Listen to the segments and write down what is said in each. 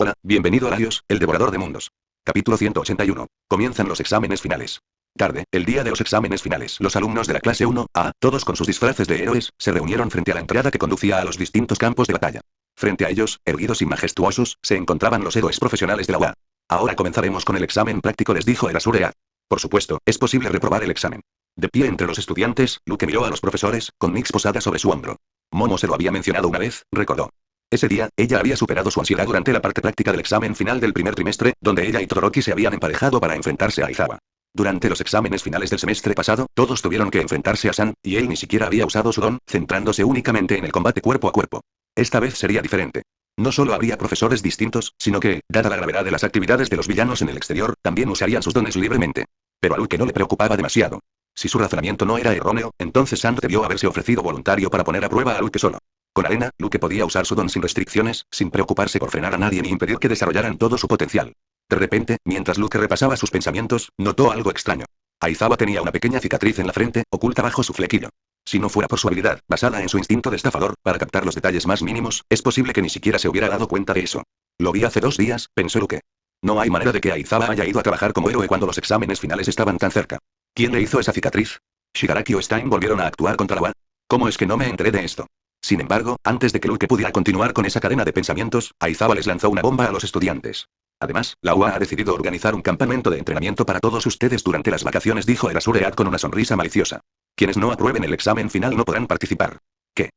Hola, bienvenido a Larios, el devorador de mundos. Capítulo 181. Comienzan los exámenes finales. Tarde, el día de los exámenes finales. Los alumnos de la clase 1A, todos con sus disfraces de héroes, se reunieron frente a la entrada que conducía a los distintos campos de batalla. Frente a ellos, erguidos y majestuosos, se encontraban los héroes profesionales de la UA. Ahora comenzaremos con el examen práctico, les dijo el Asurea. Por supuesto, es posible reprobar el examen. De pie entre los estudiantes, Luke miró a los profesores, con Nix posada sobre su hombro. Momo se lo había mencionado una vez, recordó. Ese día, ella había superado su ansiedad durante la parte práctica del examen final del primer trimestre, donde ella y Todoroki se habían emparejado para enfrentarse a Aizawa. Durante los exámenes finales del semestre pasado, todos tuvieron que enfrentarse a San, y él ni siquiera había usado su don, centrándose únicamente en el combate cuerpo a cuerpo. Esta vez sería diferente. No solo habría profesores distintos, sino que, dada la gravedad de las actividades de los villanos en el exterior, también usarían sus dones libremente. Pero a Luke no le preocupaba demasiado. Si su razonamiento no era erróneo, entonces Sand debió haberse ofrecido voluntario para poner a prueba a Luke solo. Con arena, Luke podía usar su don sin restricciones, sin preocuparse por frenar a nadie ni impedir que desarrollaran todo su potencial. De repente, mientras Luke repasaba sus pensamientos, notó algo extraño. Aizawa tenía una pequeña cicatriz en la frente, oculta bajo su flequillo. Si no fuera por su habilidad, basada en su instinto de estafador, para captar los detalles más mínimos, es posible que ni siquiera se hubiera dado cuenta de eso. Lo vi hace 2 días, pensó Luke. No hay manera de que Aizawa haya ido a trabajar como héroe cuando los exámenes finales estaban tan cerca. ¿Quién le hizo esa cicatriz? ¿Shigaraki o Stein volvieron a actuar contra la UA? ¿Cómo es que no me enteré de esto? Sin embargo, antes de que Luke pudiera continuar con esa cadena de pensamientos, Aizawa les lanzó una bomba a los estudiantes. Además, la UA ha decidido organizar un campamento de entrenamiento para todos ustedes durante las vacaciones, dijo el Asuread con una sonrisa maliciosa. Quienes no aprueben el examen final no podrán participar. ¿Qué?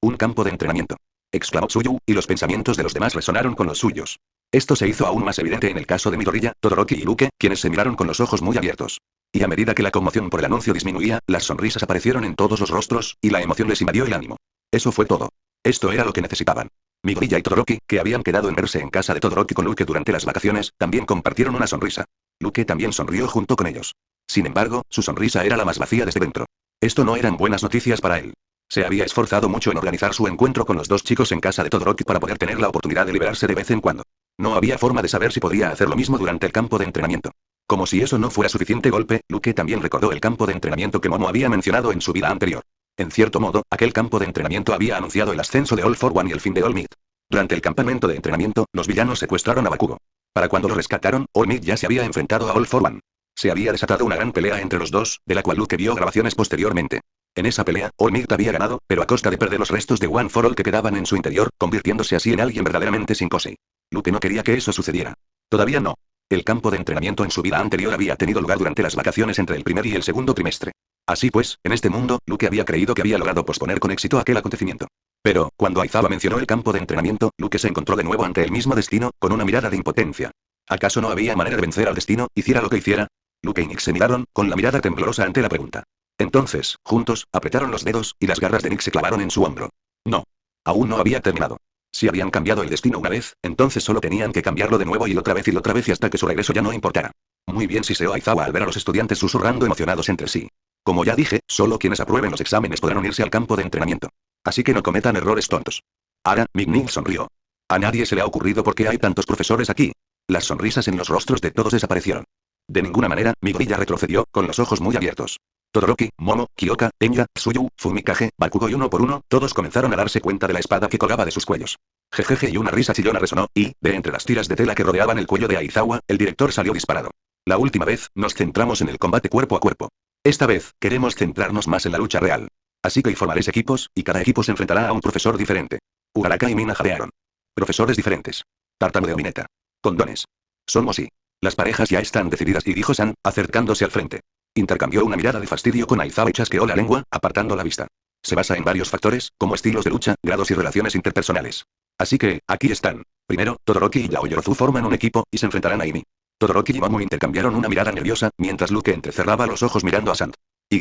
¿Un campo de entrenamiento?, exclamó Tsuyu, y los pensamientos de los demás resonaron con los suyos. Esto se hizo aún más evidente en el caso de Midoriya, Todoroki y Luke, quienes se miraron con los ojos muy abiertos. Y a medida que la conmoción por el anuncio disminuía, las sonrisas aparecieron en todos los rostros, y la emoción les invadió el ánimo. Eso fue todo. Esto era lo que necesitaban. Midoriya y Todoroki, que habían quedado en verse en casa de Todoroki con Luke durante las vacaciones, también compartieron una sonrisa. Luke también sonrió junto con ellos. Sin embargo, su sonrisa era la más vacía desde dentro. Esto no eran buenas noticias para él. Se había esforzado mucho en organizar su encuentro con los 2 chicos en casa de Todoroki para poder tener la oportunidad de liberarse de vez en cuando. No había forma de saber si podía hacer lo mismo durante el campo de entrenamiento. Como si eso no fuera suficiente golpe, Luke también recordó el campo de entrenamiento que Momo había mencionado en su vida anterior. En cierto modo, aquel campo de entrenamiento había anunciado el ascenso de All for One y el fin de All Might. Durante el campamento de entrenamiento, los villanos secuestraron a Bakugo. Para cuando lo rescataron, All Might ya se había enfrentado a All for One. Se había desatado una gran pelea entre los dos, de la cual Luke vio grabaciones posteriormente. En esa pelea, All Might había ganado, pero a costa de perder los restos de One for All que quedaban en su interior, convirtiéndose así en alguien verdaderamente sin Kosei. Luke no quería que eso sucediera. Todavía no. El campo de entrenamiento en su vida anterior había tenido lugar durante las vacaciones entre el primer y el segundo trimestre. Así pues, en este mundo, Luke había creído que había logrado posponer con éxito aquel acontecimiento. Pero, cuando Aizawa mencionó el campo de entrenamiento, Luke se encontró de nuevo ante el mismo destino, con una mirada de impotencia. ¿Acaso no había manera de vencer al destino, hiciera lo que hiciera? Luke y Nick se miraron, con la mirada temblorosa ante la pregunta. Entonces, juntos, apretaron los dedos, y las garras de Nick se clavaron en su hombro. No. Aún no había terminado. Si habían cambiado el destino una vez, entonces solo tenían que cambiarlo de nuevo y otra vez y hasta que su regreso ya no importara. Muy bien, siseó Aizawa al ver a los estudiantes susurrando emocionados entre sí. Como ya dije, solo quienes aprueben los exámenes podrán unirse al campo de entrenamiento. Así que no cometan errores tontos. Ahora, Nick sonrió. A nadie se le ha ocurrido por qué hay tantos profesores aquí. Las sonrisas en los rostros de todos desaparecieron. De ninguna manera, Midoriya retrocedió, con los ojos muy abiertos. Todoroki, Momo, Kyoka, Enya, Tsuyu, Fumikage, Bakugo y uno por uno, todos comenzaron a darse cuenta de la espada que colgaba de sus cuellos. Jejeje, y una risa chillona resonó, y, de entre las tiras de tela que rodeaban el cuello de Aizawa, el director salió disparado. La última vez, nos centramos en el combate cuerpo a cuerpo. Esta vez, queremos centrarnos más en la lucha real. Así que formaréis equipos, y cada equipo se enfrentará a un profesor diferente. Ugaraka y Mina jadearon. Profesores diferentes. Tartamudeó Mineta. Con dones. Somos y. Las parejas ya están decididas, y dijo San, acercándose al frente. Intercambió una mirada de fastidio con Aizawa y chasqueó la lengua, apartando la vista. Se basa en varios factores, como estilos de lucha, grados y relaciones interpersonales. Así que, aquí están. Primero, Todoroki y Yaoyorozu forman un equipo, y se enfrentarán a Imi. Todoroki y Momo intercambiaron una mirada nerviosa, mientras Luke entrecerraba los ojos mirando a Sand. Y.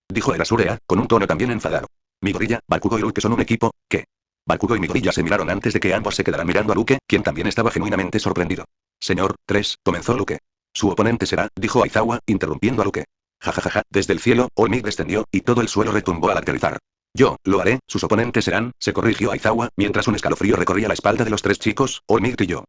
Dijo el Asurea, con un tono también enfadado. Midoriya, Bakugo y Luke son un equipo, ¿qué? Bakugo y Midoriya se miraron antes de que ambos se quedaran mirando a Luke, quien también estaba genuinamente sorprendido. Señor, 3, comenzó Luke. Su oponente será, dijo Aizawa, interrumpiendo a Luke. Jajajaja, desde el cielo, All Might descendió, y todo el suelo retumbó al aterrizar. Yo, lo haré, sus oponentes serán, se corrigió Aizawa, mientras un escalofrío recorría la espalda de los 3 chicos, All Might y yo.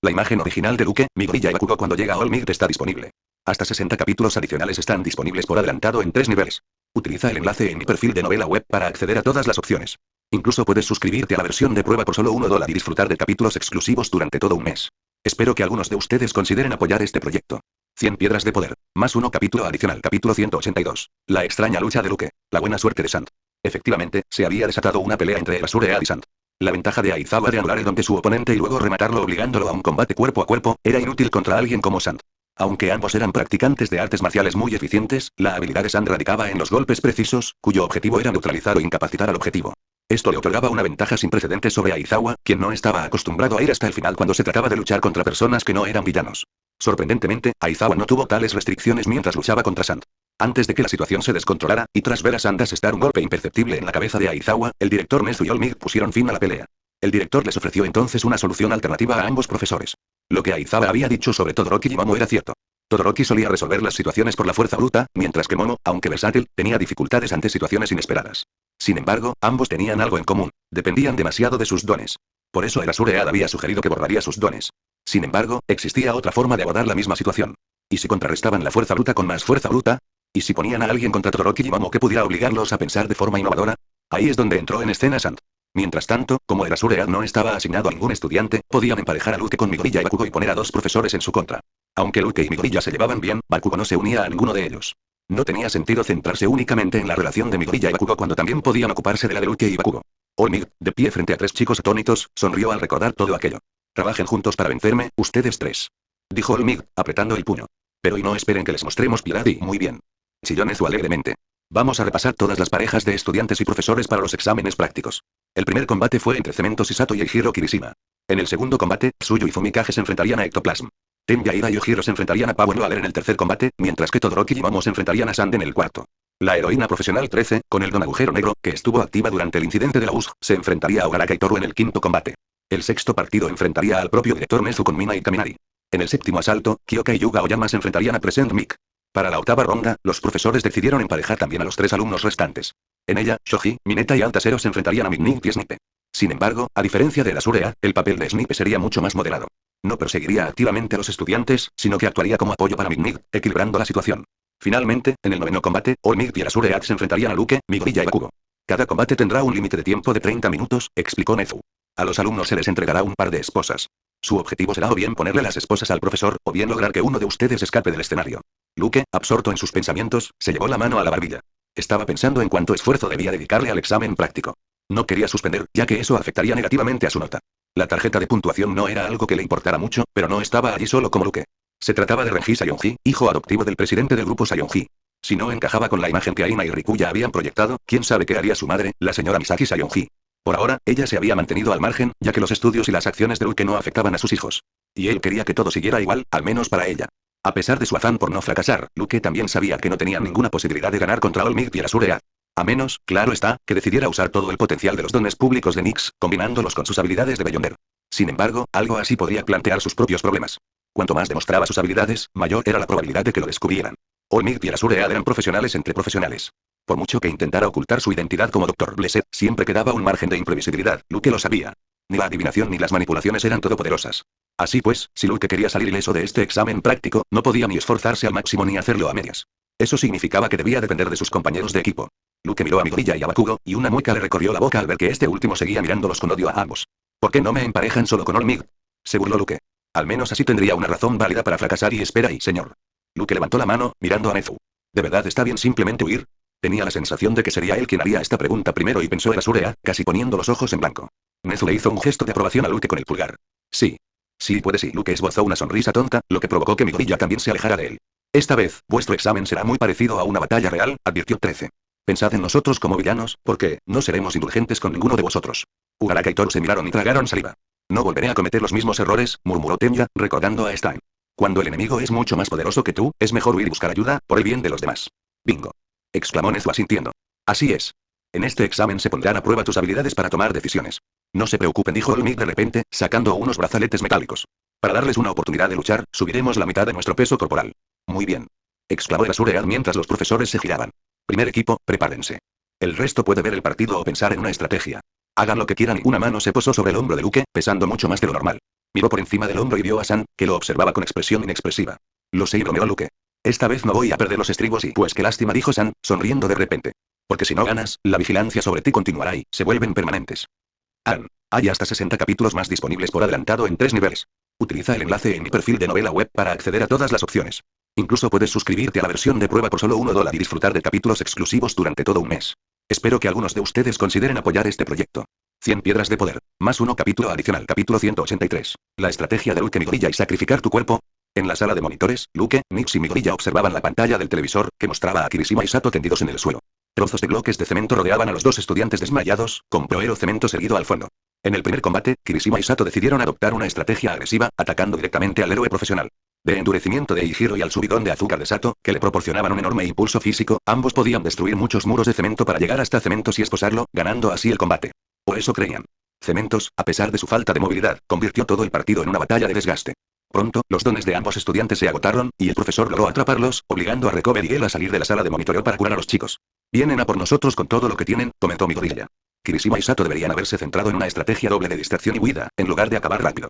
La imagen original de Luke, Midoriya y Bakugo cuando llega a All Might está disponible. Hasta 60 capítulos adicionales están disponibles por adelantado en 3 niveles. Utiliza el enlace en mi perfil de novela web para acceder a todas las opciones. Incluso puedes suscribirte a la versión de prueba por solo $1 y disfrutar de capítulos exclusivos durante todo un mes. Espero que algunos de ustedes consideren apoyar este proyecto. 100 piedras de poder, más uno capítulo adicional. Capítulo 182. La extraña lucha de Luke. La buena suerte de Sant. Efectivamente, se había desatado una pelea entre el Azure y Sant. La ventaja de Aizawa de anular el don de su oponente y luego rematarlo obligándolo a un combate cuerpo a cuerpo, era inútil contra alguien como Sant. Aunque ambos eran practicantes de artes marciales muy eficientes, la habilidad de Sant radicaba en los golpes precisos, cuyo objetivo era neutralizar o incapacitar al objetivo. Esto le otorgaba una ventaja sin precedentes sobre Aizawa, quien no estaba acostumbrado a ir hasta el final cuando se trataba de luchar contra personas que no eran villanos. Sorprendentemente, Aizawa no tuvo tales restricciones mientras luchaba contra Sant. Antes de que la situación se descontrolara, y tras ver a Sant asestar un golpe imperceptible en la cabeza de Aizawa, el director Nezu y Olmig pusieron fin a la pelea. El director les ofreció entonces una solución alternativa a ambos profesores. Lo que Aizawa había dicho sobre Todoroki y Momo era cierto. Todoroki solía resolver las situaciones por la fuerza bruta, mientras que Momo, aunque versátil, tenía dificultades ante situaciones inesperadas. Sin embargo, ambos tenían algo en común: dependían demasiado de sus dones. Por eso el Azure había sugerido que borraría sus dones. Sin embargo, existía otra forma de abordar la misma situación. ¿Y si contrarrestaban la fuerza bruta con más fuerza bruta? ¿Y si ponían a alguien contra Todoroki y Momo que pudiera obligarlos a pensar de forma innovadora? Ahí es donde entró en escena Sant. Mientras tanto, como el Azure no estaba asignado a ningún estudiante, podían emparejar a Luke con Midoriya y Bakugo y poner a dos profesores en su contra. Aunque Luke y Midoriya se llevaban bien, Bakugo no se unía a ninguno de ellos. No tenía sentido centrarse únicamente en la relación de Midoriya y Bakugo cuando también podían ocuparse de la de Luke y Bakugo. Olmig, de pie frente a tres chicos atónitos, sonrió al recordar todo aquello. Trabajen juntos para vencerme, ustedes tres. Dijo Olmig, apretando el puño. Pero y no esperen que les mostremos piedad y muy bien. Chilló Nezu alegremente. Vamos a repasar todas las parejas de estudiantes y profesores para los exámenes prácticos. El primer combate fue entre Cemento Shisato y Eijiro Kirishima. En el segundo combate, Tsuyu y Fumikage se enfrentarían a Ectoplasm. Tenja y Yojiro se enfrentarían a Power Noaler en el tercer combate, mientras que Todoroki y Momo se enfrentarían a Sand en el cuarto. La heroína profesional 13, con el don agujero negro, que estuvo activa durante el incidente de la USG, se enfrentaría a Ogaraka y Toru en el quinto combate. El sexto partido enfrentaría al propio director Nezu con Mina y Kaminari. En el séptimo asalto, Kyoka y Yuga Oyama se enfrentarían a Present Mic. Para la octava ronda, los profesores decidieron emparejar también a los tres alumnos restantes. En ella, Shoji, Mineta y Alta Zero se enfrentarían a Midnight y Snipe. Sin embargo, a diferencia de la Azure, el papel de Snipe sería mucho más moderado. No perseguiría activamente a los estudiantes, sino que actuaría como apoyo para Midnight, equilibrando la situación. Finalmente, en el noveno combate, Olmig y el Azure se enfrentarían a Luke, Midoriya y Bakugo. Cada combate tendrá un límite de tiempo de 30 minutos, explicó Nezu. A los alumnos se les entregará un par de esposas. Su objetivo será o bien ponerle las esposas al profesor, o bien lograr que uno de ustedes escape del escenario. Luke, absorto en sus pensamientos, se llevó la mano a la barbilla. Estaba pensando en cuánto esfuerzo debía dedicarle al examen práctico. No quería suspender, ya que eso afectaría negativamente a su nota. La tarjeta de puntuación no era algo que le importara mucho, pero no estaba allí solo como Luke. Se trataba de Renji Sayonji, hijo adoptivo del presidente del grupo Sayonji. Si no encajaba con la imagen que Aina y Rikuya habían proyectado, quién sabe qué haría su madre, la señora Misaki Sayonji. Por ahora, ella se había mantenido al margen, ya que los estudios y las acciones de Luke no afectaban a sus hijos. Y él quería que todo siguiera igual, al menos para ella. A pesar de su afán por no fracasar, Luke también sabía que no tenía ninguna posibilidad de ganar contra Olmig y el Azure. A menos, claro está, que decidiera usar todo el potencial de los dones públicos de Nyx, combinándolos con sus habilidades de Beyonder. Sin embargo, algo así podría plantear sus propios problemas. Cuanto más demostraba sus habilidades, mayor era la probabilidad de que lo descubrieran. Olmig y el Azure eran profesionales entre profesionales. Por mucho que intentara ocultar su identidad como Dr. Blessed, siempre quedaba un margen de imprevisibilidad, Luke lo sabía. Ni la adivinación ni las manipulaciones eran todopoderosas. Así pues, si Luke quería salir ileso de este examen práctico, no podía ni esforzarse al máximo ni hacerlo a medias. Eso significaba que debía depender de sus compañeros de equipo. Luke miró a Midoriya y a Bakugo, y una mueca le recorrió la boca al ver que este último seguía mirándolos con odio a ambos. ¿Por qué no me emparejan solo con Olmig? Se burló Luke. Al menos así tendría una razón válida para fracasar y espera ahí, señor. Luke levantó la mano, mirando a Nezu. ¿De verdad está bien simplemente huir? Tenía la sensación de que sería él quien haría esta pregunta primero y pensó en Azure, casi poniendo los ojos en blanco. Nezu le hizo un gesto de aprobación a Luke con el pulgar. Sí. Sí puede sí. Luke esbozó una sonrisa tonta, lo que provocó que Midoriya también se alejara de él. Esta vez, vuestro examen será muy parecido a una batalla real, advirtió 13. Pensad en nosotros como villanos, porque no seremos indulgentes con ninguno de vosotros. Ugaraka y Toru se miraron y tragaron saliva. No volveré a cometer los mismos errores, murmuró Tenja, recordando a Stein. Cuando el enemigo es mucho más poderoso que tú, es mejor huir y buscar ayuda, por el bien de los demás. Bingo. Exclamó Nezu asintiendo. Así es. En este examen se pondrán a prueba tus habilidades para tomar decisiones. No se preocupen, dijo Olmig de repente, sacando unos brazaletes metálicos. Para darles una oportunidad de luchar, subiremos la mitad de nuestro peso corporal. Muy bien. Exclamó el Azure mientras los profesores se giraban. Primer equipo, prepárense. El resto puede ver el partido o pensar en una estrategia. Hagan lo que quieran y una mano se posó sobre el hombro de Luke, pesando mucho más de lo normal. Miró por encima del hombro y vio a San, que lo observaba con expresión inexpresiva. Lo sé, bromeó Luke. Esta vez no voy a perder los estribos y pues qué lástima, dijo San, sonriendo de repente. Porque si no ganas, la vigilancia sobre ti continuará y se vuelven permanentes. Hay hasta 60 capítulos más disponibles por adelantado en 3 niveles. Utiliza el enlace en mi perfil de novela web para acceder a todas las opciones. Incluso puedes suscribirte a la versión de prueba por solo $1 y disfrutar de capítulos exclusivos durante todo un mes. Espero que algunos de ustedes consideren apoyar este proyecto. 100 piedras de poder, más 1 capítulo adicional. Capítulo 183. La estrategia de Luke Midoriya y sacrificar tu cuerpo. En la sala de monitores, Luke, Nix y Midoriya observaban la pantalla del televisor, que mostraba a Kirishima y Sato tendidos en el suelo. Trozos de bloques de cemento rodeaban a los dos estudiantes desmayados, con Proero cemento seguido al fondo. En el primer combate, Kirishima y Sato decidieron adoptar una estrategia agresiva, atacando directamente al héroe profesional. De endurecimiento de Eijiro y al subidón de azúcar de Sato, que le proporcionaban un enorme impulso físico, ambos podían destruir muchos muros de cemento para llegar hasta Cementos y esposarlo, ganando así el combate. O eso creían. Cementos, a pesar de su falta de movilidad, convirtió todo el partido en una batalla de desgaste. Pronto, los dones de ambos estudiantes se agotaron, y el profesor logró atraparlos, obligando a Recover y él a salir de la sala de monitoreo para curar a los chicos. Vienen a por nosotros con todo lo que tienen, comentó Midoriya. Kirishima y Sato deberían haberse centrado en una estrategia doble de distracción y huida, en lugar de acabar rápido.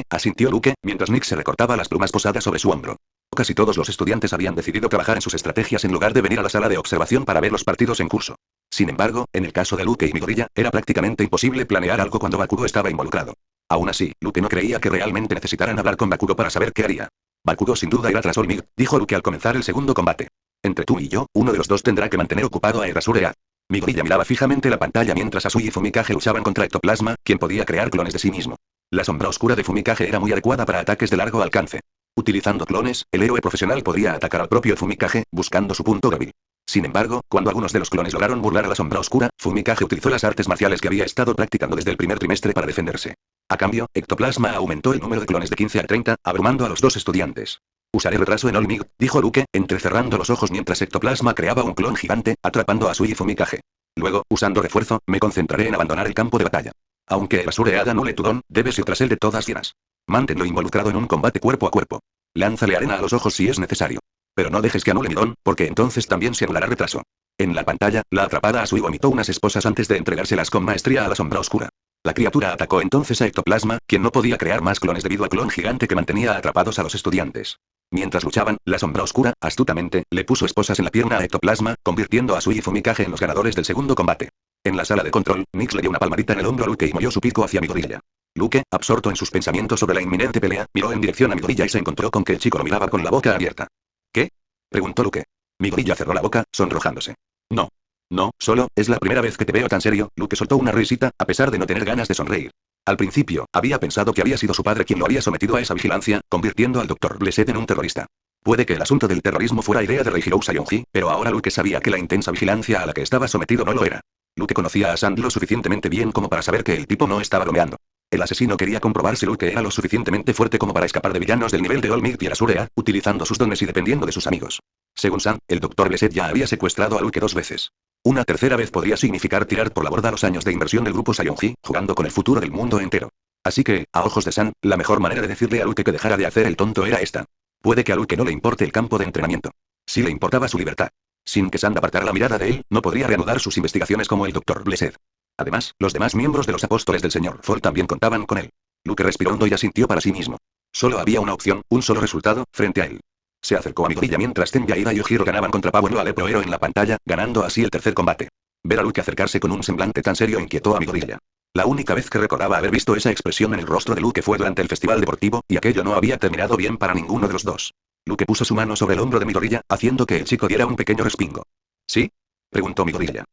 Asintió Luke, mientras Nick se recortaba las plumas posadas sobre su hombro. Casi todos los estudiantes habían decidido trabajar en sus estrategias en lugar de venir a la sala de observación para ver los partidos en curso. Sin embargo, en el caso de Luke y Midoriya, era prácticamente imposible planear algo cuando Bakugo estaba involucrado. Aún así, Luke no creía que realmente necesitaran hablar con Bakugo para saber qué haría. Bakugo sin duda irá tras All-Might, dijo Luke al comenzar el segundo combate. Entre tú y yo, uno de los dos tendrá que mantener ocupado a Erasure. Midoriya miraba fijamente la pantalla mientras Asui y Fumikage luchaban contra Ectoplasma, quien podía crear clones de sí mismo. La sombra oscura de Fumikage era muy adecuada para ataques de largo alcance. Utilizando clones, el héroe profesional podría atacar al propio Fumikage, buscando su punto débil. Sin embargo, cuando algunos de los clones lograron burlar a la sombra oscura, Fumikage utilizó las artes marciales que había estado practicando desde el primer trimestre para defenderse. A cambio, Ectoplasma aumentó el número de clones de 15 a 30, abrumando a los dos estudiantes. Usaré retraso en All-Might, dijo Luke, entrecerrando los ojos mientras Ectoplasma creaba un clon gigante, atrapando a Asui y Fumikage. Luego, usando refuerzo, me concentraré en abandonar el campo de batalla. Aunque Erasure haga Nule Tudon, debes ir tras él de todas llenas. Manténlo involucrado en un combate cuerpo a cuerpo. Lánzale arena a los ojos si es necesario. Pero no dejes que anule mi don, porque entonces también se anulará retraso. En la pantalla, la atrapada Asui vomitó unas esposas antes de entregárselas con maestría a la sombra oscura. La criatura atacó entonces a Ectoplasma, quien no podía crear más clones debido al clon gigante que mantenía atrapados a los estudiantes. Mientras luchaban, la sombra oscura, astutamente, le puso esposas en la pierna a Ectoplasma, convirtiendo a Asui y Fumikage en los ganadores del segundo combate. En la sala de control, Nix le dio una palmadita en el hombro a Luke y movió su pico hacia Midoriya. Luke, absorto en sus pensamientos sobre la inminente pelea, miró en dirección a Midoriya y se encontró con que el chico lo miraba con la boca abierta. ¿Qué? Preguntó Luke. Midoriya cerró la boca, sonrojándose. No. No, solo, es la primera vez que te veo tan serio. Luke soltó una risita, a pesar de no tener ganas de sonreír. Al principio, había pensado que había sido su padre quien lo había sometido a esa vigilancia, convirtiendo al Dr. Blessed en un terrorista. Puede que el asunto del terrorismo fuera idea de Reijiro Sayonji, pero ahora Luke sabía que la intensa vigilancia a la que estaba sometido no lo era. Luke conocía a Sand lo suficientemente bien como para saber que el tipo no estaba bromeando. El asesino quería comprobar si Luke era lo suficientemente fuerte como para escapar de villanos del nivel de All-Might y Erasure, utilizando sus dones y dependiendo de sus amigos. Según Sand, el Dr. Blessed ya había secuestrado a Luke 2 veces. Una tercera vez podría significar tirar por la borda los años de inversión del grupo Sayonji, jugando con el futuro del mundo entero. Así que, a ojos de Sand, la mejor manera de decirle a Luke que dejara de hacer el tonto era esta. Puede que a Luke no le importe el campo de entrenamiento. Sí le importaba su libertad. Sin que Sand apartara la mirada de él, no podría reanudar sus investigaciones como el Dr. Blessed. Además, los demás miembros de los apóstoles del Señor Fall también contaban con él. Luke respiró hondo y asintió para sí mismo. Solo había una opción, un solo resultado, frente a él. Se acercó a Midoriya mientras Tenyaira y Ojiro ganaban contra Pablo Ale Proero en la pantalla, ganando así el tercer combate. Ver a Luke acercarse con un semblante tan serio inquietó a Midoriya. La única vez que recordaba haber visto esa expresión en el rostro de Luke fue durante el festival deportivo, y aquello no había terminado bien para ninguno de los dos. Luke puso su mano sobre el hombro de Midoriya, haciendo que el chico diera un pequeño respingo. ¿Sí? Preguntó Midoriya.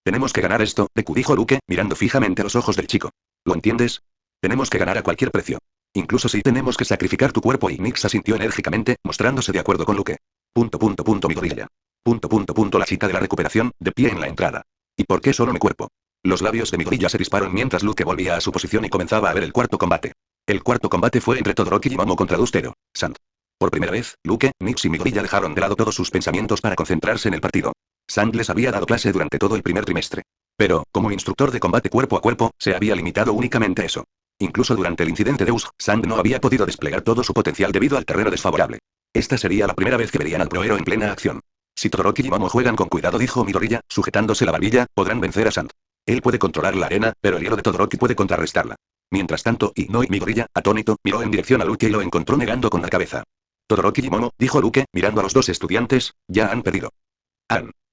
Tenemos que ganar esto, Deku, dijo Luke, mirando fijamente a los ojos del chico. ¿Lo entiendes? Tenemos que ganar a cualquier precio. Incluso si tenemos que sacrificar tu cuerpo, y Nix asintió enérgicamente, mostrándose de acuerdo con Luke. Midoriya. La chica de la recuperación, de pie en la entrada. ¿Y por qué solo mi cuerpo? Los labios de Midoriya se disparon mientras Luke volvía a su posición y comenzaba a ver el cuarto combate. El cuarto combate fue entre Todoroki y Momo contra Dustero, Sand. Por primera vez, Luke, Nix y Midoriya dejaron de lado todos sus pensamientos para concentrarse en el partido. Sand les había dado clase durante todo el primer trimestre. Pero, como instructor de combate cuerpo a cuerpo, se había limitado únicamente a eso. Incluso durante el incidente de Usk, Sand no había podido desplegar todo su potencial debido al terreno desfavorable. Esta sería la primera vez que verían al Proero en plena acción. Si Todoroki y Momo juegan con cuidado, dijo Midoriya, sujetándose la barbilla, podrán vencer a Sand. Él puede controlar la arena, pero el hielo de Todoroki puede contrarrestarla. Mientras tanto, Midoriya, atónito, miró en dirección a Luke y lo encontró negando con la cabeza. Todoroki y Momo, dijo Luke, mirando a los dos estudiantes, ya han perdido.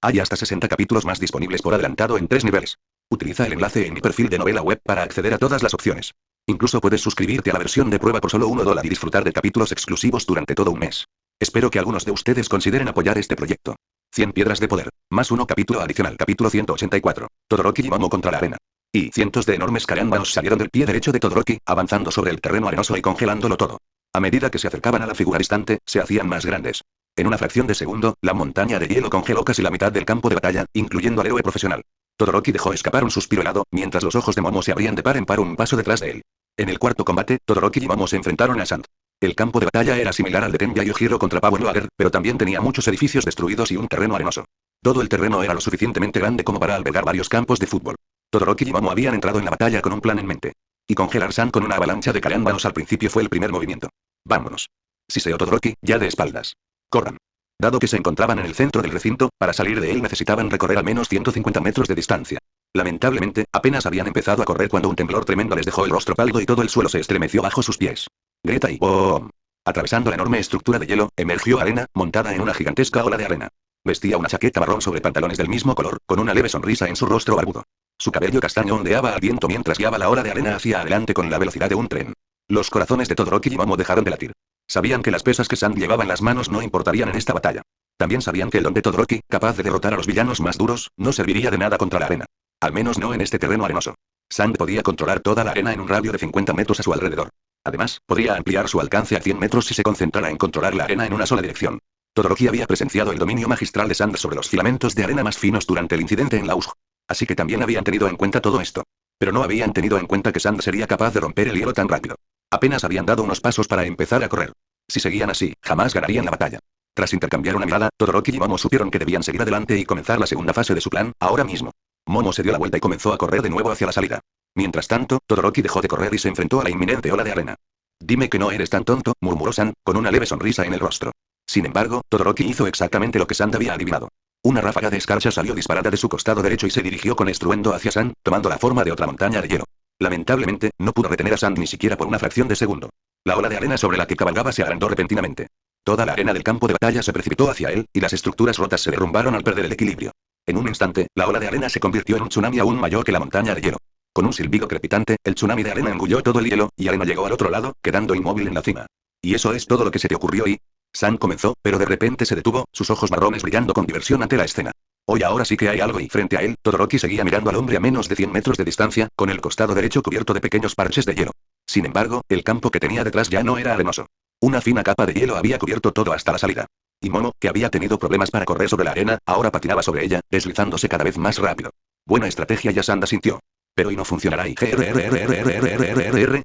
Hay hasta 60 capítulos más disponibles por adelantado en 3 niveles. Utiliza el enlace en mi perfil de novela web para acceder a todas las opciones. Incluso puedes suscribirte a la versión de prueba por solo $1 y disfrutar de capítulos exclusivos durante todo un mes. Espero que algunos de ustedes consideren apoyar este proyecto. 100 piedras de poder, más uno capítulo adicional. Capítulo 184. Todoroki y Momo contra la arena. Y cientos de enormes carámbanos salieron del pie derecho de Todoroki, avanzando sobre el terreno arenoso y congelándolo todo. A medida que se acercaban a la figura distante, se hacían más grandes. En una fracción de segundo, la montaña de hielo congeló casi la mitad del campo de batalla, incluyendo al héroe profesional. Todoroki dejó escapar un suspiro helado, mientras los ojos de Momo se abrían de par en par un paso detrás de él. En el cuarto combate, Todoroki y Momo se enfrentaron a Sand. El campo de batalla era similar al de Tenbia Yojiro contra Power Loader, pero también tenía muchos edificios destruidos y un terreno arenoso. Todo el terreno era lo suficientemente grande como para albergar varios campos de fútbol. Todoroki y Momo habían entrado en la batalla con un plan en mente. Y congelar Sand con una avalancha de carámbanos al principio fue el primer movimiento. Vámonos. Siseo Todoroki, ya de espaldas. Corran. Dado que se encontraban en el centro del recinto, para salir de él necesitaban recorrer al menos 150 metros de distancia. Lamentablemente, apenas habían empezado a correr cuando un temblor tremendo les dejó el rostro pálido y todo el suelo se estremeció bajo sus pies. Greta y ¡boom! Atravesando la enorme estructura de hielo, emergió Arena, montada en una gigantesca ola de arena. Vestía una chaqueta marrón sobre pantalones del mismo color, con una leve sonrisa en su rostro barbudo. Su cabello castaño ondeaba al viento mientras guiaba la ola de arena hacia adelante con la velocidad de un tren. Los corazones de Todoroki y Momo dejaron de latir. Sabían que las pesas que Sand llevaba en las manos no importarían en esta batalla. También sabían que el don de Todoroki, capaz de derrotar a los villanos más duros, no serviría de nada contra la arena. Al menos no en este terreno arenoso. Sand podía controlar toda la arena en un radio de 50 metros a su alrededor. Además, podría ampliar su alcance a 100 metros si se concentrara en controlar la arena en una sola dirección. Todoroki había presenciado el dominio magistral de Sand sobre los filamentos de arena más finos durante el incidente en Lausch. Así que también habían tenido en cuenta todo esto. Pero no habían tenido en cuenta que Sand sería capaz de romper el hielo tan rápido. Apenas habían dado unos pasos para empezar a correr. Si seguían así, jamás ganarían la batalla. Tras intercambiar una mirada, Todoroki y Momo supieron que debían seguir adelante y comenzar la segunda fase de su plan, ahora mismo. Momo se dio la vuelta y comenzó a correr de nuevo hacia la salida. Mientras tanto, Todoroki dejó de correr y se enfrentó a la inminente ola de arena. Dime que no eres tan tonto, murmuró Sand, con una leve sonrisa en el rostro. Sin embargo, Todoroki hizo exactamente lo que Sand había adivinado. Una ráfaga de escarcha salió disparada de su costado derecho y se dirigió con estruendo hacia Sand, tomando la forma de otra montaña de hielo. Lamentablemente, no pudo retener a Sand ni siquiera por una fracción de segundo. La ola de arena sobre la que cabalgaba se agrandó repentinamente. Toda la arena del campo de batalla se precipitó hacia él, y las estructuras rotas se derrumbaron al perder el equilibrio. En un instante, la ola de arena se convirtió en un tsunami aún mayor que la montaña de hielo. Con un silbido crepitante, el tsunami de arena engulló todo el hielo, y Arena llegó al otro lado, quedando inmóvil en la cima. ¿Y eso es todo lo que se te ocurrió y? Sand comenzó, pero de repente se detuvo, sus ojos marrones brillando con diversión ante la escena. Hoy ahora sí que hay algo y frente a él, Todoroki seguía mirando al hombre a menos de 100 metros de distancia, con el costado derecho cubierto de pequeños parches de hielo. Sin embargo, el campo que tenía detrás ya no era arenoso. Una fina capa de hielo había cubierto todo hasta la salida. Y Momo, que había tenido problemas para correr sobre la arena, ahora patinaba sobre ella, deslizándose cada vez más rápido. Buena estrategia, ya Sand asintió. Pero y no funcionará y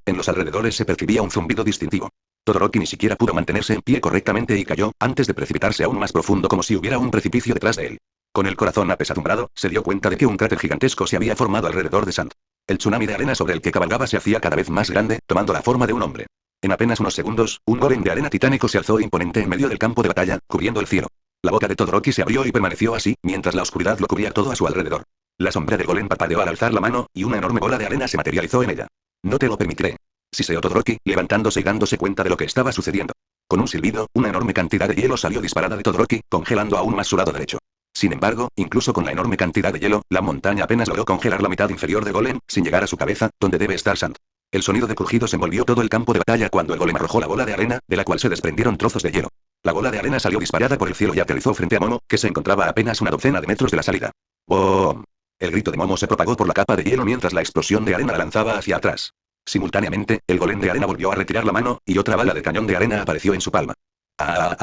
en los alrededores se percibía un zumbido distintivo. Todoroki ni siquiera pudo mantenerse en pie correctamente y cayó, antes de precipitarse aún más profundo como si hubiera un precipicio detrás de él. Con el corazón apesadumbrado, se dio cuenta de que un cráter gigantesco se había formado alrededor de Sand. El tsunami de arena sobre el que cabalgaba se hacía cada vez más grande, tomando la forma de un hombre. En apenas unos segundos, un golem de arena titánico se alzó imponente en medio del campo de batalla, cubriendo el cielo. La boca de Todoroki se abrió y permaneció así, mientras la oscuridad lo cubría todo a su alrededor. La sombra del golem parpadeó al alzar la mano, y una enorme bola de arena se materializó en ella. No te lo permitiré. Siseó Todoroki, levantándose y dándose cuenta de lo que estaba sucediendo. Con un silbido, una enorme cantidad de hielo salió disparada de Todoroki, congelando aún más su lado derecho. Sin embargo, incluso con la enorme cantidad de hielo, la montaña apenas logró congelar la mitad inferior de Golem, sin llegar a su cabeza, donde debe estar Sand. El sonido de crujidos envolvió todo el campo de batalla cuando el golem arrojó la bola de arena, de la cual se desprendieron trozos de hielo. La bola de arena salió disparada por el cielo y aterrizó frente a Momo, que se encontraba a apenas una docena de metros de la salida. ¡Boom! El grito de Momo se propagó por la capa de hielo mientras la explosión de arena la lanzaba hacia atrás. Simultáneamente, el golem de arena volvió a retirar la mano, y otra bala de cañón de arena apareció en su palma. ¡Ah!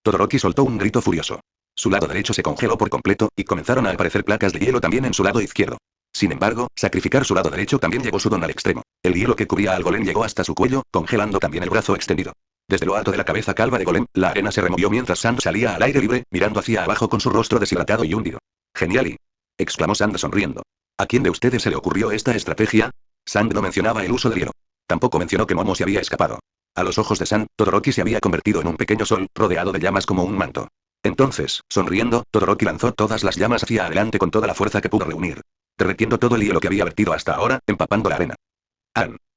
Todoroki soltó un grito furioso. Su lado derecho se congeló por completo, y comenzaron a aparecer placas de hielo también en su lado izquierdo. Sin embargo, sacrificar su lado derecho también llevó su don al extremo. El hielo que cubría al golem llegó hasta su cuello, congelando también el brazo extendido. Desde lo alto de la cabeza calva de golem, la arena se removió mientras Sand salía al aire libre, mirando hacia abajo con su rostro deshidratado y hundido. ¡Genial! Exclamó Sand sonriendo. ¿A quién de ustedes se le ocurrió esta estrategia? Sand no mencionaba el uso del hielo. Tampoco mencionó que Momo se había escapado. A los ojos de Sand, Todoroki se había convertido en un pequeño sol, rodeado de llamas como un manto. Entonces, sonriendo, Todoroki lanzó todas las llamas hacia adelante con toda la fuerza que pudo reunir, derritiendo todo el hielo que había vertido hasta ahora, empapando la arena.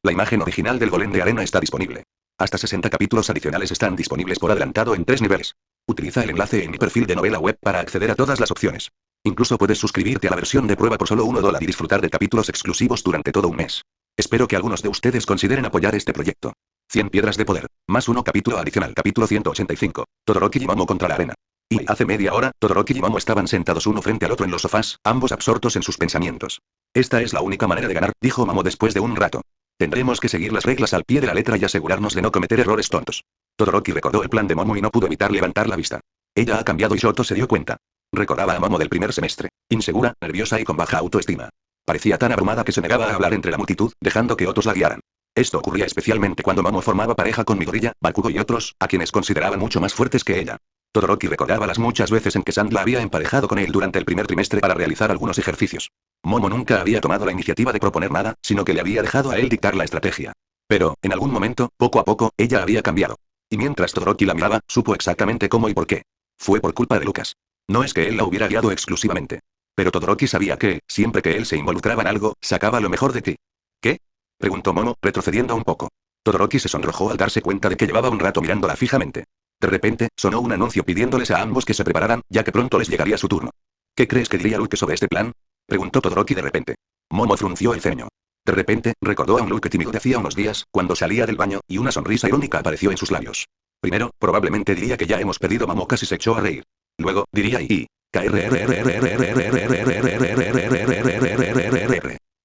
La imagen original del golem de arena está disponible. Hasta 60 capítulos adicionales están disponibles por adelantado en 3 niveles. Utiliza el enlace en mi perfil de novela web para acceder a todas las opciones. Incluso puedes suscribirte a la versión de prueba por solo $1 y disfrutar de capítulos exclusivos durante todo un mes. Espero que algunos de ustedes consideren apoyar este proyecto. 100 piedras de poder, más uno capítulo adicional. Capítulo 185. Todoroki y Momo contra la arena. Y hace media hora, Todoroki y Momo estaban sentados uno frente al otro en los sofás, ambos absortos en sus pensamientos. Esta es la única manera de ganar, dijo Momo después de un rato. Tendremos que seguir las reglas al pie de la letra y asegurarnos de no cometer errores tontos. Todoroki recordó el plan de Momo y no pudo evitar levantar la vista. Ella ha cambiado y Shoto se dio cuenta. Recordaba a Momo del primer semestre, insegura, nerviosa y con baja autoestima. Parecía tan abrumada que se negaba a hablar entre la multitud, dejando que otros la guiaran. Esto ocurría especialmente cuando Momo formaba pareja con Midoriya, Bakugo y otros, a quienes consideraban mucho más fuertes que ella. Todoroki recordaba las muchas veces en que Sand la había emparejado con él durante el primer trimestre para realizar algunos ejercicios. Momo nunca había tomado la iniciativa de proponer nada, sino que le había dejado a él dictar la estrategia. Pero, en algún momento, poco a poco, ella había cambiado. Y mientras Todoroki la miraba, supo exactamente cómo y por qué. Fue por culpa de Lucas. No es que él la hubiera guiado exclusivamente. Pero Todoroki sabía que, siempre que él se involucraba en algo, sacaba lo mejor de ti. ¿Qué? Preguntó Momo, retrocediendo un poco. Todoroki se sonrojó al darse cuenta de que llevaba un rato mirándola fijamente. De repente, sonó un anuncio pidiéndoles a ambos que se prepararan, ya que pronto les llegaría su turno. ¿Qué crees que diría Luke sobre este plan? Preguntó Todoroki de repente. Momo frunció el ceño. De repente, recordó a un Luke tímido de hacía unos días, cuando salía del baño, y una sonrisa irónica apareció en sus labios. Primero, probablemente diría que ya hemos perdido. Momo casi se echó a reír. Luego, diría y...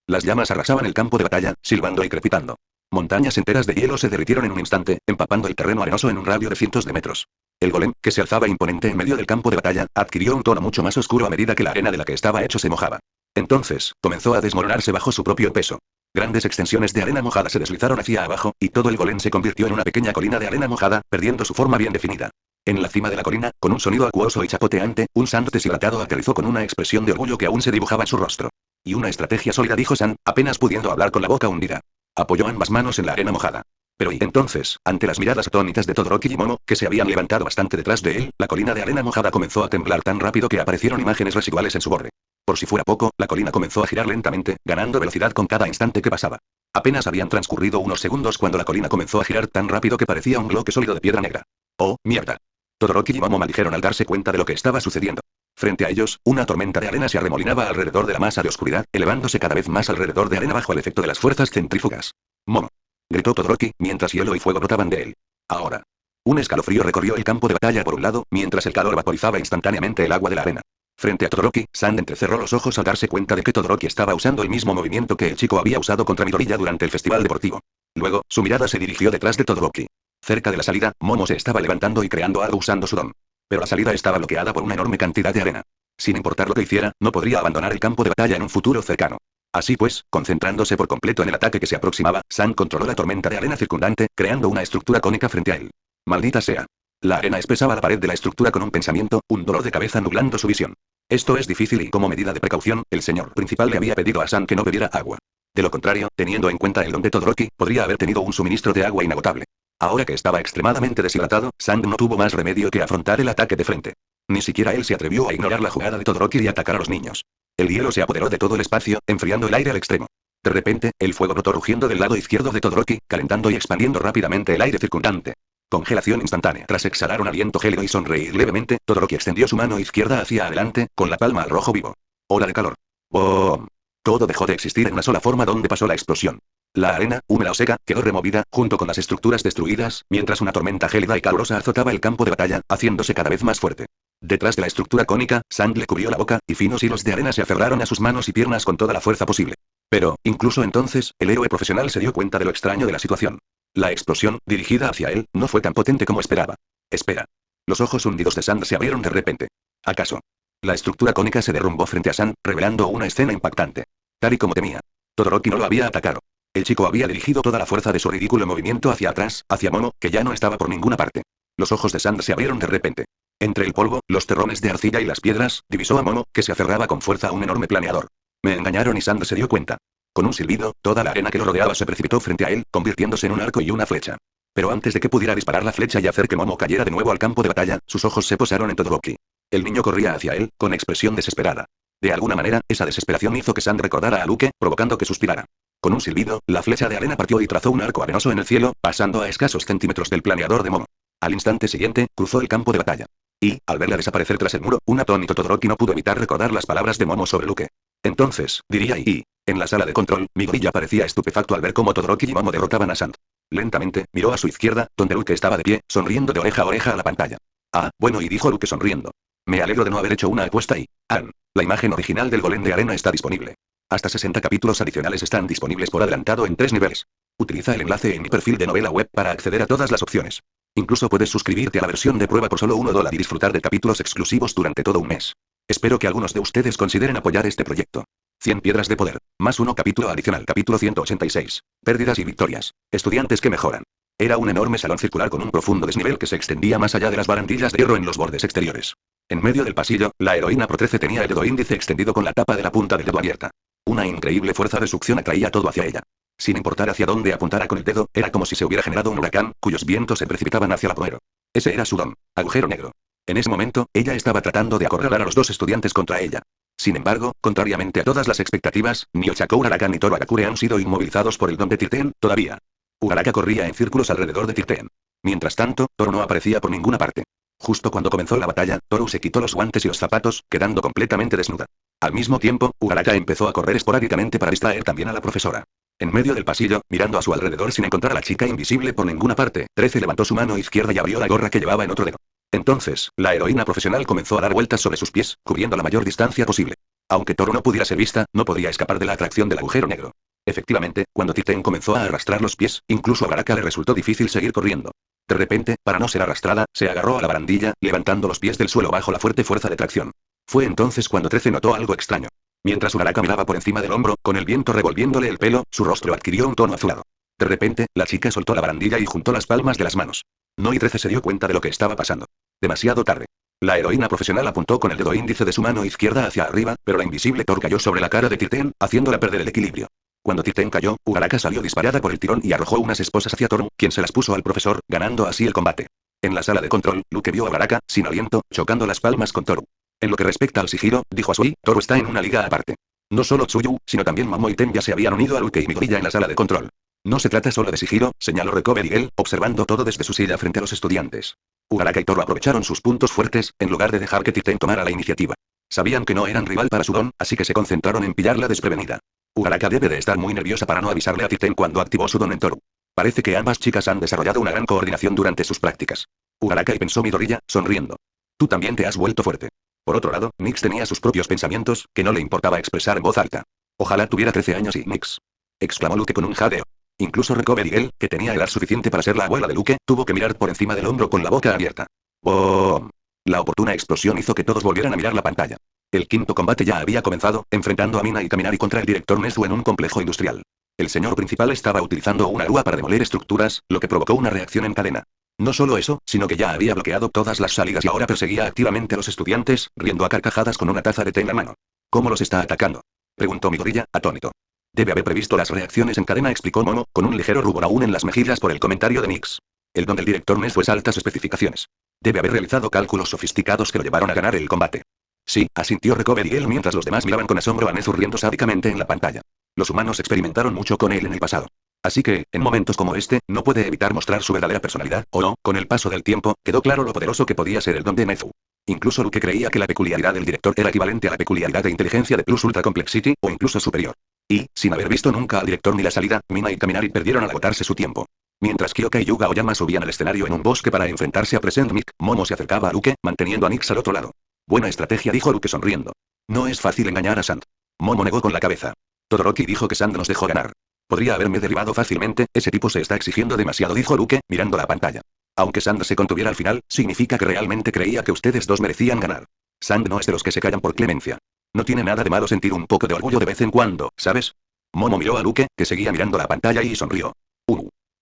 Las llamas arrasaban el campo de batalla, silbando y crepitando. Montañas enteras de hielo se derritieron en un instante, empapando el terreno arenoso en un radio de cientos de metros. El golem, que se alzaba imponente en medio del campo de batalla, adquirió un tono mucho más oscuro a medida que la arena de la que estaba hecho se mojaba. Entonces, comenzó a desmoronarse bajo su propio peso. Grandes extensiones de arena mojada se deslizaron hacia abajo, y todo el golem se convirtió en una pequeña colina de arena mojada, perdiendo su forma bien definida. En la cima de la colina, con un sonido acuoso y chapoteante, un Sand deshidratado aterrizó con una expresión de orgullo que aún se dibujaba en su rostro. Y una estrategia sólida, dijo Sand, apenas pudiendo hablar con la boca hundida. Apoyó ambas manos en la arena mojada. Pero y entonces, ante las miradas atónitas de Todoroki y Momo, que se habían levantado bastante detrás de él, la colina de arena mojada comenzó a temblar tan rápido que aparecieron imágenes residuales en su borde. Por si fuera poco, la colina comenzó a girar lentamente, ganando velocidad con cada instante que pasaba. Apenas habían transcurrido unos segundos cuando la colina comenzó a girar tan rápido que parecía un bloque sólido de piedra negra. ¡Oh, mierda! Todoroki y Momo maldijeron al darse cuenta de lo que estaba sucediendo. Frente a ellos, una tormenta de arena se arremolinaba alrededor de la masa de oscuridad, elevándose cada vez más alrededor de arena bajo el efecto de las fuerzas centrífugas. ¡Momo! Gritó Todoroki, mientras hielo y fuego brotaban de él. Ahora. Un escalofrío recorrió el campo de batalla por un lado, mientras el calor vaporizaba instantáneamente el agua de la arena. Frente a Todoroki, Sand entrecerró los ojos al darse cuenta de que Todoroki estaba usando el mismo movimiento que el chico había usado contra Midoriya durante el festival deportivo. Luego, su mirada se dirigió detrás de Todoroki. Cerca de la salida, Momo se estaba levantando y creando algo usando su don. Pero la salida estaba bloqueada por una enorme cantidad de arena. Sin importar lo que hiciera, no podría abandonar el campo de batalla en un futuro cercano. Así pues, concentrándose por completo en el ataque que se aproximaba, Sand controló la tormenta de arena circundante, creando una estructura cónica frente a él. Maldita sea. La arena espesaba la pared de la estructura con un pensamiento, un dolor de cabeza nublando su visión. Esto es difícil y como medida de precaución, el señor principal le había pedido a Sand que no bebiera agua. De lo contrario, teniendo en cuenta el don de Todoroki, podría haber tenido un suministro de agua inagotable. Ahora que estaba extremadamente deshidratado, Sand no tuvo más remedio que afrontar el ataque de frente. Ni siquiera él se atrevió a ignorar la jugada de Todoroki y atacar a los niños. El hielo se apoderó de todo el espacio, enfriando el aire al extremo. De repente, el fuego brotó rugiendo del lado izquierdo de Todoroki, calentando y expandiendo rápidamente el aire circundante. Congelación instantánea. Tras exhalar un aliento gélido y sonreír levemente, Todoroki extendió su mano izquierda hacia adelante, con la palma al rojo vivo. Ola de calor. ¡Boom! Todo dejó de existir en una sola forma donde pasó la explosión. La arena, húmeda o seca, quedó removida, junto con las estructuras destruidas, mientras una tormenta gélida y calurosa azotaba el campo de batalla, haciéndose cada vez más fuerte. Detrás de la estructura cónica, Sand le cubrió la boca, y finos hilos de arena se aferraron a sus manos y piernas con toda la fuerza posible. Pero, incluso entonces, el héroe profesional se dio cuenta de lo extraño de la situación. La explosión, dirigida hacia él, no fue tan potente como esperaba. Espera. Los ojos hundidos de Sand se abrieron de repente. ¿Acaso? La estructura cónica se derrumbó frente a Sand, revelando una escena impactante. Tal y como temía. Todoroki no lo había atacado. El chico había dirigido toda la fuerza de su ridículo movimiento hacia atrás, hacia Momo, que ya no estaba por ninguna parte. Los ojos de Sand se abrieron de repente. Entre el polvo, los terrones de arcilla y las piedras, divisó a Momo, que se aferraba con fuerza a un enorme planeador. Me engañaron y Sand se dio cuenta. Con un silbido, toda la arena que lo rodeaba se precipitó frente a él, convirtiéndose en un arco y una flecha. Pero antes de que pudiera disparar la flecha y hacer que Momo cayera de nuevo al campo de batalla, sus ojos se posaron en Todoroki. El niño corría hacia él, con expresión desesperada. De alguna manera, esa desesperación hizo que Sand recordara a Luke, provocando que suspirara. Con un silbido, la flecha de arena partió y trazó un arco arenoso en el cielo, pasando a escasos centímetros del planeador de Momo. Al instante siguiente, cruzó el campo de batalla. Y, al verla desaparecer tras el muro, un atónito Todoroki no pudo evitar recordar las palabras de Momo sobre Luke. Entonces, diría y, en la sala de control, Midoriya parecía estupefacto al ver cómo Todoroki y Momo derrotaban a Sand. Lentamente, miró a su izquierda, donde Luke estaba de pie, sonriendo de oreja a oreja a la pantalla. Ah, bueno, y dijo Luke sonriendo. Me alegro de no haber hecho una apuesta y... la imagen original del golem de arena está disponible. Hasta 60 capítulos adicionales están disponibles por adelantado en 3 niveles. Utiliza el enlace en mi perfil de novela web para acceder a todas las opciones. Incluso puedes suscribirte a la versión de prueba por solo $1 y disfrutar de capítulos exclusivos durante todo un mes. Espero que algunos de ustedes consideren apoyar este proyecto. 100 piedras de poder, más uno capítulo adicional. Capítulo 186. Pérdidas y victorias. Estudiantes que mejoran. Era un enorme salón circular con un profundo desnivel que se extendía más allá de las barandillas de hierro en los bordes exteriores. En medio del pasillo, la heroína Pro 13 tenía el dedo índice extendido con la tapa de la punta del dedo abierta. Una increíble fuerza de succión atraía todo hacia ella. Sin importar hacia dónde apuntara con el dedo, era como si se hubiera generado un huracán, cuyos vientos se precipitaban hacia la Poero. Ese era su don, agujero negro. En ese momento, ella estaba tratando de acorralar a los dos estudiantes contra ella. Sin embargo, contrariamente a todas las expectativas, ni Ochako Uraraka ni Toru Agakure han sido inmovilizados por el don de Tirten, todavía. Uraraka corría en círculos alrededor de Tirten. Mientras tanto, Toru no aparecía por ninguna parte. Justo cuando comenzó la batalla, Toru se quitó los guantes y los zapatos, quedando completamente desnuda. Al mismo tiempo, Uraraka empezó a correr esporádicamente para distraer también a la profesora. En medio del pasillo, mirando a su alrededor sin encontrar a la chica invisible por ninguna parte, 13 levantó su mano izquierda y abrió la gorra que llevaba en otro dedo. Entonces, la heroína profesional comenzó a dar vueltas sobre sus pies, cubriendo la mayor distancia posible. Aunque Toru no pudiera ser vista, no podía escapar de la atracción del agujero negro. Efectivamente, cuando Tirten comenzó a arrastrar los pies, incluso a Baraka le resultó difícil seguir corriendo. De repente, para no ser arrastrada, se agarró a la barandilla, levantando los pies del suelo bajo la fuerte fuerza de tracción. Fue entonces cuando 13 notó algo extraño. Mientras Uraraka miraba por encima del hombro, con el viento revolviéndole el pelo, su rostro adquirió un tono azulado. De repente, la chica soltó la barandilla y juntó las palmas de las manos. No y 13 se dio cuenta de lo que estaba pasando. Demasiado tarde. La heroína profesional apuntó con el dedo índice de su mano izquierda hacia arriba, pero la invisible Thor cayó sobre la cara de Tirten, haciéndola perder el equilibrio. Cuando Tirten cayó, Uraraka salió disparada por el tirón y arrojó unas esposas hacia Toru, quien se las puso al profesor, ganando así el combate. En la sala de control, Luke vio a Baraka, sin aliento, chocando las palmas con Toru. En lo que respecta al sigilo, dijo Asui, Toru está en una liga aparte. No solo Tsuyu, sino también Momo y Ten ya se habían unido a Luke y Midoriya en la sala de control. No se trata solo de sigilo, señaló Recover y él, observando todo desde su silla frente a los estudiantes. Uraraka y Toru aprovecharon sus puntos fuertes, en lugar de dejar que Tirten tomara la iniciativa. Sabían que no eran rival para su don, así que se concentraron en pillarla desprevenida. Uraraka debe de estar muy nerviosa para no avisarle a Tirten cuando activó su don en Toru. Parece que ambas chicas han desarrollado una gran coordinación durante sus prácticas. Uraraka y pensó Midoriya, sonriendo. Tú también te has vuelto fuerte. Por otro lado, Nix tenía sus propios pensamientos, que no le importaba expresar en voz alta. Ojalá tuviera 13 años y Nix. Exclamó Luke con un jadeo. Incluso Recover y él, que tenía edad suficiente para ser la abuela de Luke, tuvo que mirar por encima del hombro con la boca abierta. ¡Boom! La oportuna explosión hizo que todos volvieran a mirar la pantalla. El quinto combate ya había comenzado, enfrentando a Mina y Kaminari contra el director Nezu en un complejo industrial. El señor principal estaba utilizando una grúa para demoler estructuras, lo que provocó una reacción en cadena. No solo eso, sino que ya había bloqueado todas las salidas y ahora perseguía activamente a los estudiantes, riendo a carcajadas con una taza de té en la mano. ¿Cómo los está atacando?, preguntó Midoriya, atónito. Debe haber previsto las reacciones en cadena, explicó Momo, con un ligero rubor aún en las mejillas por el comentario de Nix. El don del director Nezu es altas especificaciones. Debe haber realizado cálculos sofisticados que lo llevaron a ganar el combate. Sí, asintió Recover y él mientras los demás miraban con asombro a Nezu riendo sádicamente en la pantalla. Los humanos experimentaron mucho con él en el pasado. Así que, en momentos como este, no puede evitar mostrar su verdadera personalidad, o no, con el paso del tiempo, quedó claro lo poderoso que podía ser el don de Nezu. Incluso Luke creía que la peculiaridad del director era equivalente a la peculiaridad de inteligencia de Plus Ultra Complexity, o incluso superior. Y, sin haber visto nunca al director ni la salida, Mina y Kaminari perdieron al agotarse su tiempo. Mientras Kyoka y Yuga Oyama subían al escenario en un bosque para enfrentarse a Present Mic, Momo se acercaba a Luke, manteniendo a Nix al otro lado. Buena estrategia, dijo Luke sonriendo. No es fácil engañar a Sand. Momo negó con la cabeza. Todoroki dijo que Sand nos dejó ganar. Podría haberme derribado fácilmente, ese tipo se está exigiendo demasiado, dijo Luke, mirando la pantalla. Aunque Sand se contuviera al final, significa que realmente creía que ustedes dos merecían ganar. Sand no es de los que se callan por clemencia. No tiene nada de malo sentir un poco de orgullo de vez en cuando, ¿sabes? Momo miró a Luke, que seguía mirando la pantalla y sonrió.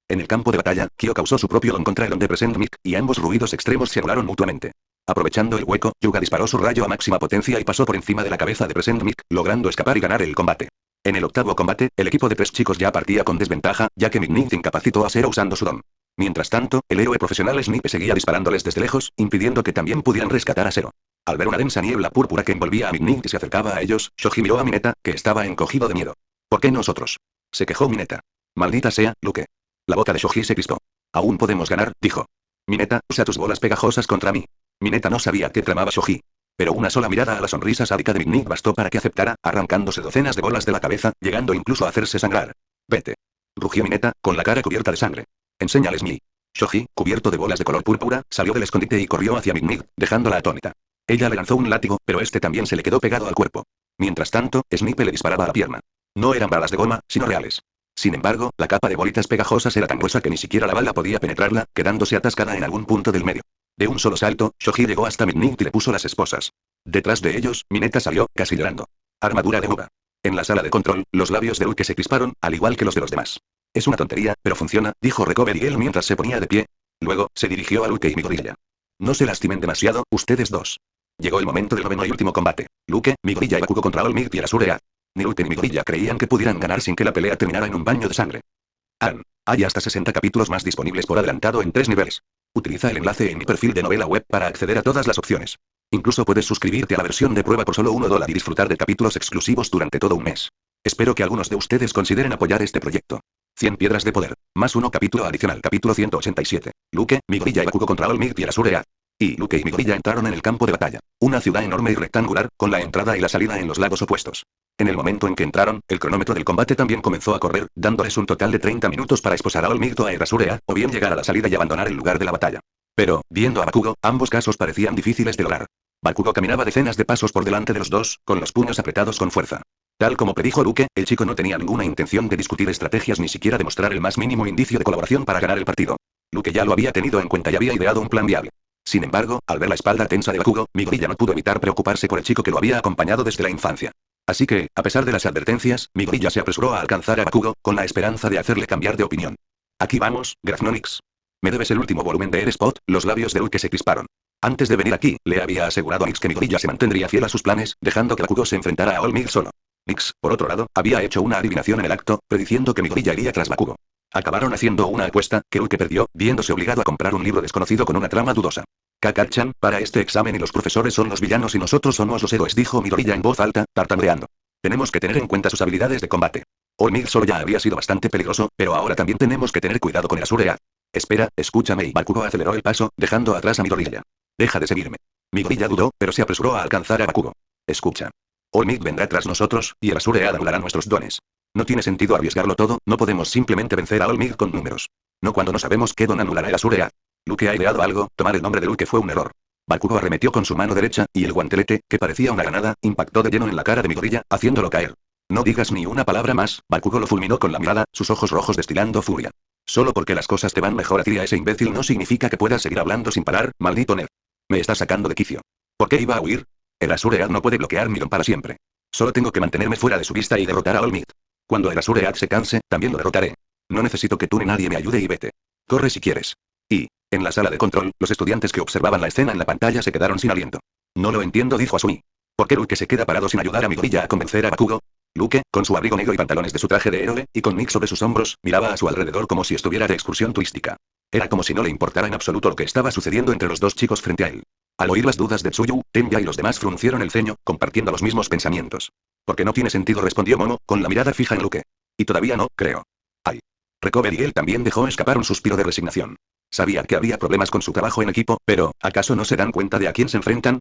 En el campo de batalla, Kyo usó su propio don contra el don de Present Mic, y ambos ruidos extremos se anularon mutuamente. Aprovechando el hueco, Yuga disparó su rayo a máxima potencia y pasó por encima de la cabeza de Present Mic, logrando escapar y ganar el combate. En el octavo combate, el equipo de 3 chicos ya partía con desventaja, ya que Midnight incapacitó a Zero usando su don. Mientras tanto, el héroe profesional Snipe seguía disparándoles desde lejos, impidiendo que también pudieran rescatar a Zero. Al ver una densa niebla púrpura que envolvía a Midnight y se acercaba a ellos, Shoji miró a Mineta, que estaba encogido de miedo. ¿Por qué nosotros?, se quejó Mineta. Maldita sea, Luke. La boca de Shoji se crispó. Aún podemos ganar, dijo. Mineta, usa tus bolas pegajosas contra mí. Mineta no sabía qué tramaba Shoji. Pero una sola mirada a la sonrisa sádica de Midnight bastó para que aceptara, arrancándose docenas de bolas de la cabeza, llegando incluso a hacerse sangrar. Vete. Rugió Mineta, con la cara cubierta de sangre. Enséñales mi. Shoji, cubierto de bolas de color púrpura, salió del escondite y corrió hacia Midnight, dejándola atónita. Ella le lanzó un látigo, pero este también se le quedó pegado al cuerpo. Mientras tanto, Snipe le disparaba a la pierna. No eran balas de goma, sino reales. Sin embargo, la capa de bolitas pegajosas era tan gruesa que ni siquiera la bala podía penetrarla, quedándose atascada en algún punto del medio. De un solo salto, Shoji llegó hasta Midnight y le puso las esposas. Detrás de ellos, Mineta salió, casi llorando. Armadura de uva. En la sala de control, los labios de Ulke se crisparon, al igual que los de los demás. Es una tontería, pero funciona, dijo Recovery mientras se ponía de pie. Luego, se dirigió a Luke y Midoriya. No se lastimen demasiado, ustedes dos. Llegó el momento del noveno y último combate. Luke, Midoriya y Bakugo contra All Might y Arasure. Ni Luke ni Midoriya creían que pudieran ganar sin que la pelea terminara en un baño de sangre. Hay hasta 60 capítulos más disponibles por adelantado en 3 niveles. Utiliza el enlace en mi perfil de novela web para acceder a todas las opciones. Incluso puedes suscribirte a la versión de prueba por solo $1 y disfrutar de capítulos exclusivos durante todo un mes. Espero que algunos de ustedes consideren apoyar este proyecto. 100 piedras de poder, más uno capítulo adicional. Capítulo 187. Luke, Midoriya y Bakugo contra All Might y Arasure. Y Luke y Midoriya entraron en el campo de batalla. Una ciudad enorme y rectangular, con la entrada y la salida en los lados opuestos. En el momento en que entraron, el cronómetro del combate también comenzó a correr, dándoles un total de 30 minutos para esposar a All Might o a Arasure, o bien llegar a la salida y abandonar el lugar de la batalla. Pero, viendo a Bakugo, ambos casos parecían difíciles de lograr. Bakugo caminaba decenas de pasos por delante de los dos, con los puños apretados con fuerza. Tal como predijo Luke, el chico no tenía ninguna intención de discutir estrategias ni siquiera de mostrar el más mínimo indicio de colaboración para ganar el partido. Luke ya lo había tenido en cuenta y había ideado un plan viable. Sin embargo, al ver la espalda tensa de Bakugo, Midoriya no pudo evitar preocuparse por el chico que lo había acompañado desde la infancia. Así que, a pesar de las advertencias, Midoriya se apresuró a alcanzar a Bakugo, con la esperanza de hacerle cambiar de opinión. Aquí vamos, Grafnonix. Me debes el último volumen de Air-Spot. Los labios de Luke se crisparon. Antes de venir aquí, le había asegurado a Nix que Midoriya se mantendría fiel a sus planes, dejando que Bakugo se enfrentara a All Might solo. Nix, por otro lado, había hecho una adivinación en el acto, prediciendo que Midoriya iría tras Bakugo. Acabaron haciendo una apuesta, que Luke perdió, viéndose obligado a comprar un libro desconocido con una trama dudosa. Kaka-chan, para este examen y los profesores son los villanos y nosotros somos los héroes, dijo Midoriya en voz alta, tartamudeando. Tenemos que tener en cuenta sus habilidades de combate. All Might solo ya había sido bastante peligroso, pero ahora también tenemos que tener cuidado con el Arasure. Espera, escúchame y Bakugo aceleró el paso, dejando atrás a Midoriya. Deja de seguirme. Midoriya dudó, pero se apresuró a alcanzar a Bakugo. Escucha. All Might vendrá tras nosotros, y el Arasure anulará nuestros dones. No tiene sentido arriesgarlo todo, no podemos simplemente vencer a All Might con números. No cuando no sabemos qué don anulará el Arasure. Luke ha ideado algo, tomar el nombre de Luke fue un error. Bakugo arremetió con su mano derecha, y el guantelete, que parecía una granada, impactó de lleno en la cara de Midoriya, haciéndolo caer. No digas ni una palabra más, Bakugo lo fulminó con la mirada, sus ojos rojos destilando furia. Solo porque las cosas te van mejor a ti y a ese imbécil no significa que puedas seguir hablando sin parar, maldito nerd. Me está sacando de quicio. ¿Por qué iba a huir? El Arasure no puede bloquear mi don para siempre. Solo tengo que mantenerme fuera de su vista y derrotar a All Might. Cuando el Arasure se canse, también lo derrotaré. No necesito que tú ni nadie me ayude y vete. Corre si quieres. En la sala de control, los estudiantes que observaban la escena en la pantalla se quedaron sin aliento. No lo entiendo, dijo Asumi. ¿Por qué Luke se queda parado sin ayudar a Midoriya a convencer a Bakugo? Luke, con su abrigo negro y pantalones de su traje de héroe, y con Nick sobre sus hombros, miraba a su alrededor como si estuviera de excursión turística. Era como si no le importara en absoluto lo que estaba sucediendo entre los dos chicos frente a él. Al oír las dudas de Tsuyu, Tenbya y los demás fruncieron el ceño, compartiendo los mismos pensamientos. Porque no tiene sentido, respondió Momo, con la mirada fija en Luke. Y todavía no, creo. Ay. Recovery y él también dejó escapar un suspiro de resignación. Sabía que había problemas con su trabajo en equipo, pero, ¿acaso no se dan cuenta de a quién se enfrentan?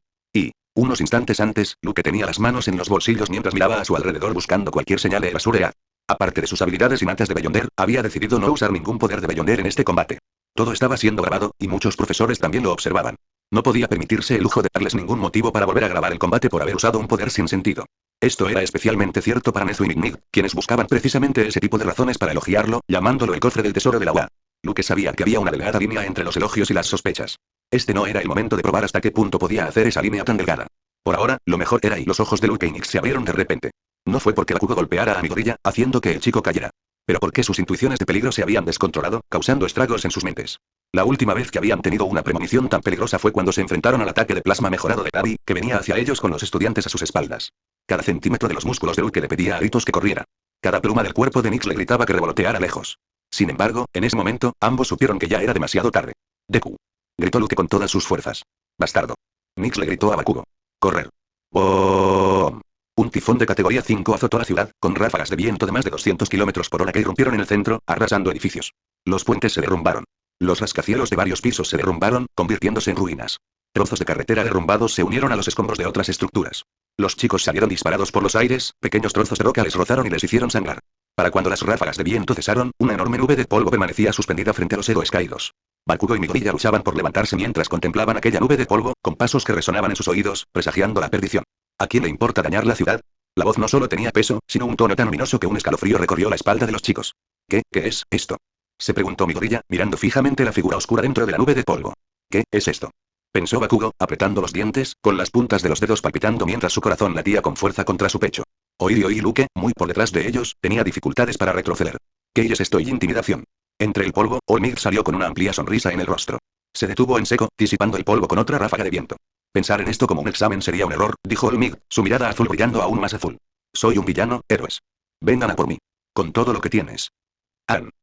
Unos instantes antes, Luke tenía las manos en los bolsillos mientras miraba a su alrededor buscando cualquier señal de Arasure. Aparte de sus habilidades innatas de Beyonder, había decidido no usar ningún poder de Beyonder en este combate. Todo estaba siendo grabado, y muchos profesores también lo observaban. No podía permitirse el lujo de darles ningún motivo para volver a grabar el combate por haber usado un poder sin sentido. Esto era especialmente cierto para Nezu y Midnight, quienes buscaban precisamente ese tipo de razones para elogiarlo, llamándolo el cofre del tesoro de la UA. Luke sabía que había una delgada línea entre los elogios y las sospechas. Este no era el momento de probar hasta qué punto podía hacer esa línea tan delgada. Por ahora, lo mejor era y los ojos de Luke y Nick se abrieron de repente. No fue porque Bakugo golpeara a Midoriya, haciendo que el chico cayera. Pero porque sus intuiciones de peligro se habían descontrolado, causando estragos en sus mentes. La última vez que habían tenido una premonición tan peligrosa fue cuando se enfrentaron al ataque de plasma mejorado de Tabi, que venía hacia ellos con los estudiantes a sus espaldas. Cada centímetro de los músculos de Luke le pedía a gritos que corriera. Cada pluma del cuerpo de Nix le gritaba que revoloteara lejos. Sin embargo, en ese momento, ambos supieron que ya era demasiado tarde. Deku. Gritó Luke con todas sus fuerzas. Bastardo. Nix le gritó a Bakugo. Correr. ¡Boom! Un tifón de categoría 5 azotó la ciudad, con ráfagas de viento de más de 200 km por hora que irrumpieron en el centro, arrasando edificios. Los puentes se derrumbaron. Los rascacielos de varios pisos se derrumbaron, convirtiéndose en ruinas. Trozos de carretera derrumbados se unieron a los escombros de otras estructuras. Los chicos salieron disparados por los aires, pequeños trozos de roca les rozaron y les hicieron sangrar. Para cuando las ráfagas de viento cesaron, una enorme nube de polvo permanecía suspendida frente a los héroes caídos. Bakugo y Midoriya luchaban por levantarse mientras contemplaban aquella nube de polvo, con pasos que resonaban en sus oídos, presagiando la perdición. ¿A quién le importa dañar la ciudad? La voz no solo tenía peso, sino un tono tan luminoso que un escalofrío recorrió la espalda de los chicos. ¿Qué es esto? Se preguntó Midoriya, mirando fijamente la figura oscura dentro de la nube de polvo. ¿Qué es esto? Pensó Bakugo, apretando los dientes, con las puntas de los dedos palpitando mientras su corazón latía con fuerza contra su pecho. Oidio y Luke, muy por detrás de ellos, tenía dificultades para retroceder. ¿Qué es esto y intimidación? Entre el polvo, All Might salió con una amplia sonrisa en el rostro. Se detuvo en seco, disipando el polvo con otra ráfaga de viento. Pensar en esto como un examen sería un error, dijo All Might, su mirada azul brillando aún más azul. Soy un villano, héroes. Vengan a por mí. Con todo lo que tienes.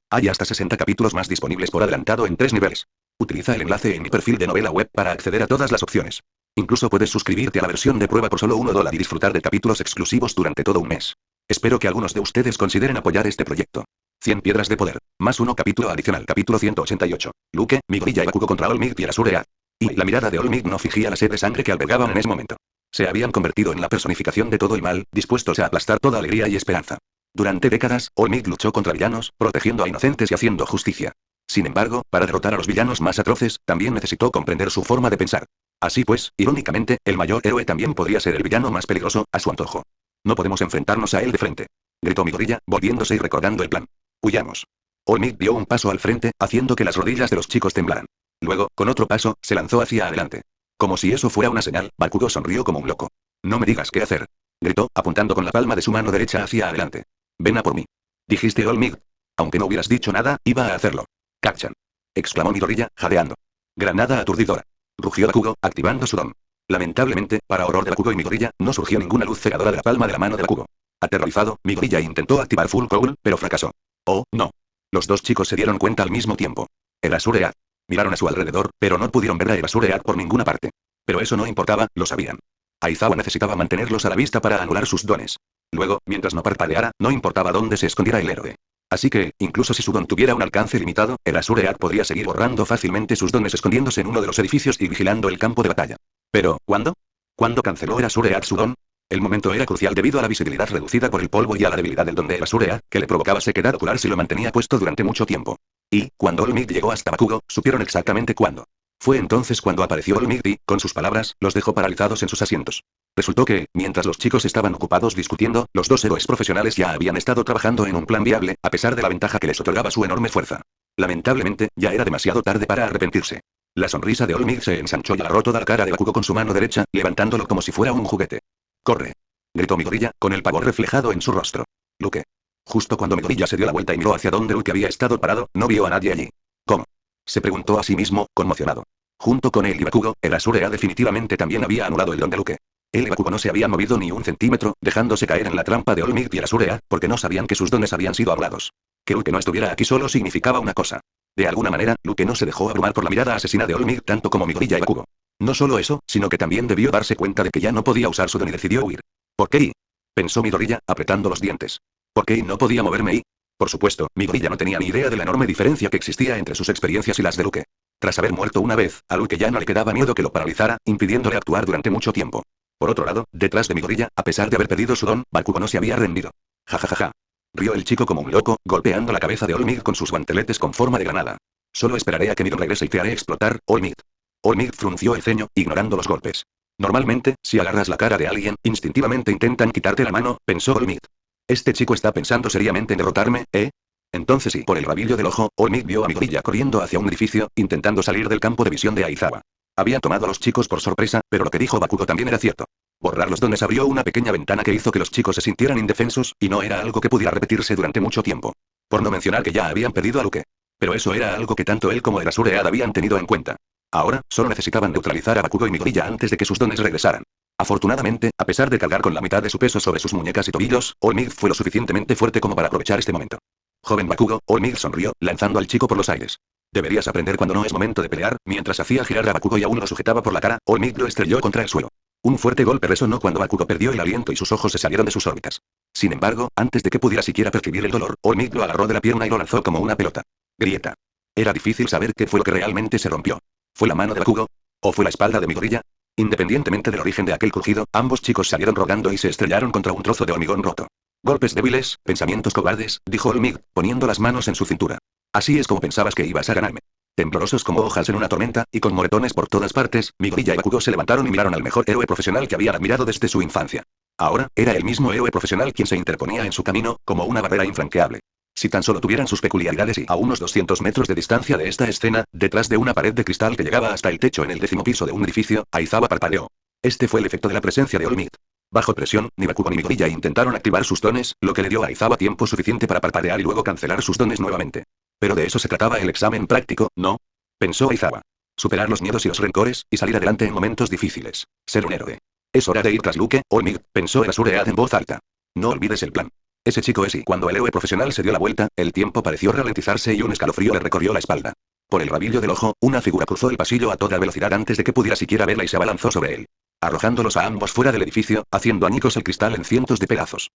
Hay hasta 60 capítulos más disponibles por adelantado en 3 niveles. Utiliza el enlace en mi perfil de novela web para acceder a todas las opciones. Incluso puedes suscribirte a la versión de prueba por solo $1 y disfrutar de capítulos exclusivos durante todo un mes. Espero que algunos de ustedes consideren apoyar este proyecto. 100 piedras de poder. Más 1 capítulo adicional. Capítulo 188. Luke, Midoriya y Bakugo contra All Might y el Azure Earth. Y la mirada de All Might no fingía la sed de sangre que albergaban en ese momento. Se habían convertido en la personificación de todo el mal, dispuestos a aplastar toda alegría y esperanza. Durante décadas, All Might luchó contra villanos, protegiendo a inocentes y haciendo justicia. Sin embargo, para derrotar a los villanos más atroces, también necesitó comprender su forma de pensar. Así pues, irónicamente, el mayor héroe también podría ser el villano más peligroso, a su antojo. No podemos enfrentarnos a él de frente. Gritó Midoriya, volviéndose y recordando el plan. Huyamos. All Might dio un paso al frente, haciendo que las rodillas de los chicos temblaran. Luego, con otro paso, se lanzó hacia adelante. Como si eso fuera una señal, Bakugo sonrió como un loco. No me digas qué hacer. Gritó, apuntando con la palma de su mano derecha hacia adelante. Ven a por mí. Dijiste All Might. Aunque no hubieras dicho nada, iba a hacerlo. Kachan. Exclamó Midoriya, jadeando. Granada aturdidora. Rugió Bakugo, activando su don. Lamentablemente, para horror de Bakugo y Midoriya, no surgió ninguna luz cegadora de la palma de la mano de Bakugo. Aterrorizado, Midoriya intentó activar Full Cowl, pero fracasó. Oh, no. Los dos chicos se dieron cuenta al mismo tiempo. El Azure Earth. Miraron a su alrededor, pero no pudieron ver a el Azure Earth por ninguna parte. Pero eso no importaba, lo sabían. Aizawa necesitaba mantenerlos a la vista para anular sus dones. Luego, mientras no parpadeara, no importaba dónde se escondiera el héroe. Así que, incluso si su don tuviera un alcance limitado, el Azure Earth podría seguir borrando fácilmente sus dones escondiéndose en uno de los edificios y vigilando el campo de batalla. Pero, ¿cuándo? ¿Cuándo canceló el Azure Earth su don? El momento era crucial debido a la visibilidad reducida por el polvo y a la debilidad del don de el Azure Earth, que le provocaba sequedad ocular si lo mantenía puesto durante mucho tiempo. Y, cuando All Might llegó hasta Bakugo, supieron exactamente cuándo. Fue entonces cuando apareció All Might y, con sus palabras, los dejó paralizados en sus asientos. Resultó que, mientras los chicos estaban ocupados discutiendo, los dos héroes profesionales ya habían estado trabajando en un plan viable, a pesar de la ventaja que les otorgaba su enorme fuerza. Lamentablemente, ya era demasiado tarde para arrepentirse. La sonrisa de All Might se ensanchó y agarró toda la cara de Bakugo con su mano derecha, levantándolo como si fuera un juguete. ¡Corre! Gritó Midoriya, con el pavor reflejado en su rostro. Luke. Justo cuando Midoriya se dio la vuelta y miró hacia donde Luke había estado parado, no vio a nadie allí. ¿Cómo? Se preguntó a sí mismo, conmocionado. Junto con él y Bakugo, el Azure Earth definitivamente también había anulado el don de Luke. Él y Bakugo no se habían movido ni un centímetro, dejándose caer en la trampa de All Might y el Azure Earth, porque no sabían que sus dones habían sido anulados. Que Luke no estuviera aquí solo significaba una cosa. De alguna manera, Luke no se dejó abrumar por la mirada asesina de All Might tanto como Midoriya y Bakugo. No solo eso, sino que también debió darse cuenta de que ya no podía usar su don y decidió huir. ¿Por qué? Pensó Midoriya, apretando los dientes. ¿Por qué no podía moverme y? Por supuesto, Midoriya no tenía ni idea de la enorme diferencia que existía entre sus experiencias y las de Luke. Tras haber muerto una vez, a Luke ya no le quedaba miedo que lo paralizara, impidiéndole actuar durante mucho tiempo. Por otro lado, detrás de Midoriya, a pesar de haber perdido su don, Bakugo no se había rendido. Ja. Rió el chico como un loco, golpeando la cabeza de All Might con sus guanteletes con forma de granada. Solo esperaré a que mi don regrese y te haré explotar, All Might. All Might frunció el ceño, ignorando los golpes. Normalmente, si agarras la cara de alguien, instintivamente intentan quitarte la mano, pensó All Might. Este chico está pensando seriamente en derrotarme, ¿eh? Entonces sí, por el rabillo del ojo, All Might vio a Midoriya corriendo hacia un edificio, intentando salir del campo de visión de Aizawa. Habían tomado a los chicos por sorpresa, pero lo que dijo Bakugo también era cierto. Borrar los dones abrió una pequeña ventana que hizo que los chicos se sintieran indefensos, y no era algo que pudiera repetirse durante mucho tiempo. Por no mencionar que ya habían perdido a Luke. Pero eso era algo que tanto él como el Azure Earth habían tenido en cuenta. Ahora, solo necesitaban neutralizar a Bakugo y Midoriya antes de que sus dones regresaran. Afortunadamente, a pesar de cargar con la mitad de su peso sobre sus muñecas y tobillos, All Might fue lo suficientemente fuerte como para aprovechar este momento. Joven Bakugo, All Might sonrió, lanzando al chico por los aires. Deberías aprender cuando no es momento de pelear. Mientras hacía girar a Bakugo y aún lo sujetaba por la cara, All Might lo estrelló contra el suelo. Un fuerte golpe resonó cuando Bakugo perdió el aliento y sus ojos se salieron de sus órbitas. Sin embargo, antes de que pudiera siquiera percibir el dolor, All Might lo agarró de la pierna y lo lanzó como una pelota. Grieta. Era difícil saber qué fue lo que realmente se rompió. ¿Fue la mano de Bakugo? ¿O fue la espalda de mi gorilla? Independientemente del origen de aquel crujido, ambos chicos salieron rodando y se estrellaron contra un trozo de hormigón roto. Golpes débiles, pensamientos cobardes, dijo Olmig, poniendo las manos en su cintura. Así es como pensabas que ibas a ganarme. Temblorosos como hojas en una tormenta, y con moretones por todas partes, mi gorilla y Bakugo se levantaron y miraron al mejor héroe profesional que habían admirado desde su infancia. Ahora, era el mismo héroe profesional quien se interponía en su camino, como una barrera infranqueable. Si tan solo tuvieran sus peculiaridades y a unos 200 metros de distancia de esta escena, detrás de una pared de cristal que llegaba hasta el techo en el 10º piso de un edificio, Aizawa parpadeó. Este fue el efecto de la presencia de All Might. Bajo presión, ni Bakugo ni mi gorilla intentaron activar sus dones, lo que le dio a Aizawa tiempo suficiente para parpadear y luego cancelar sus dones nuevamente. Pero de eso se trataba el examen práctico, ¿no? Pensó Aizawa. Superar los miedos y los rencores, y salir adelante en momentos difíciles. Ser un héroe. Es hora de ir tras Luke, All Might, pensó el Azure-Ead en voz alta. No olvides el plan. Ese chico es y cuando el héroe profesional se dio la vuelta, el tiempo pareció ralentizarse y un escalofrío le recorrió la espalda. Por el rabillo del ojo, una figura cruzó el pasillo a toda velocidad antes de que pudiera siquiera verla y se abalanzó sobre él, arrojándolos a ambos fuera del edificio, haciendo añicos el cristal en cientos de pedazos.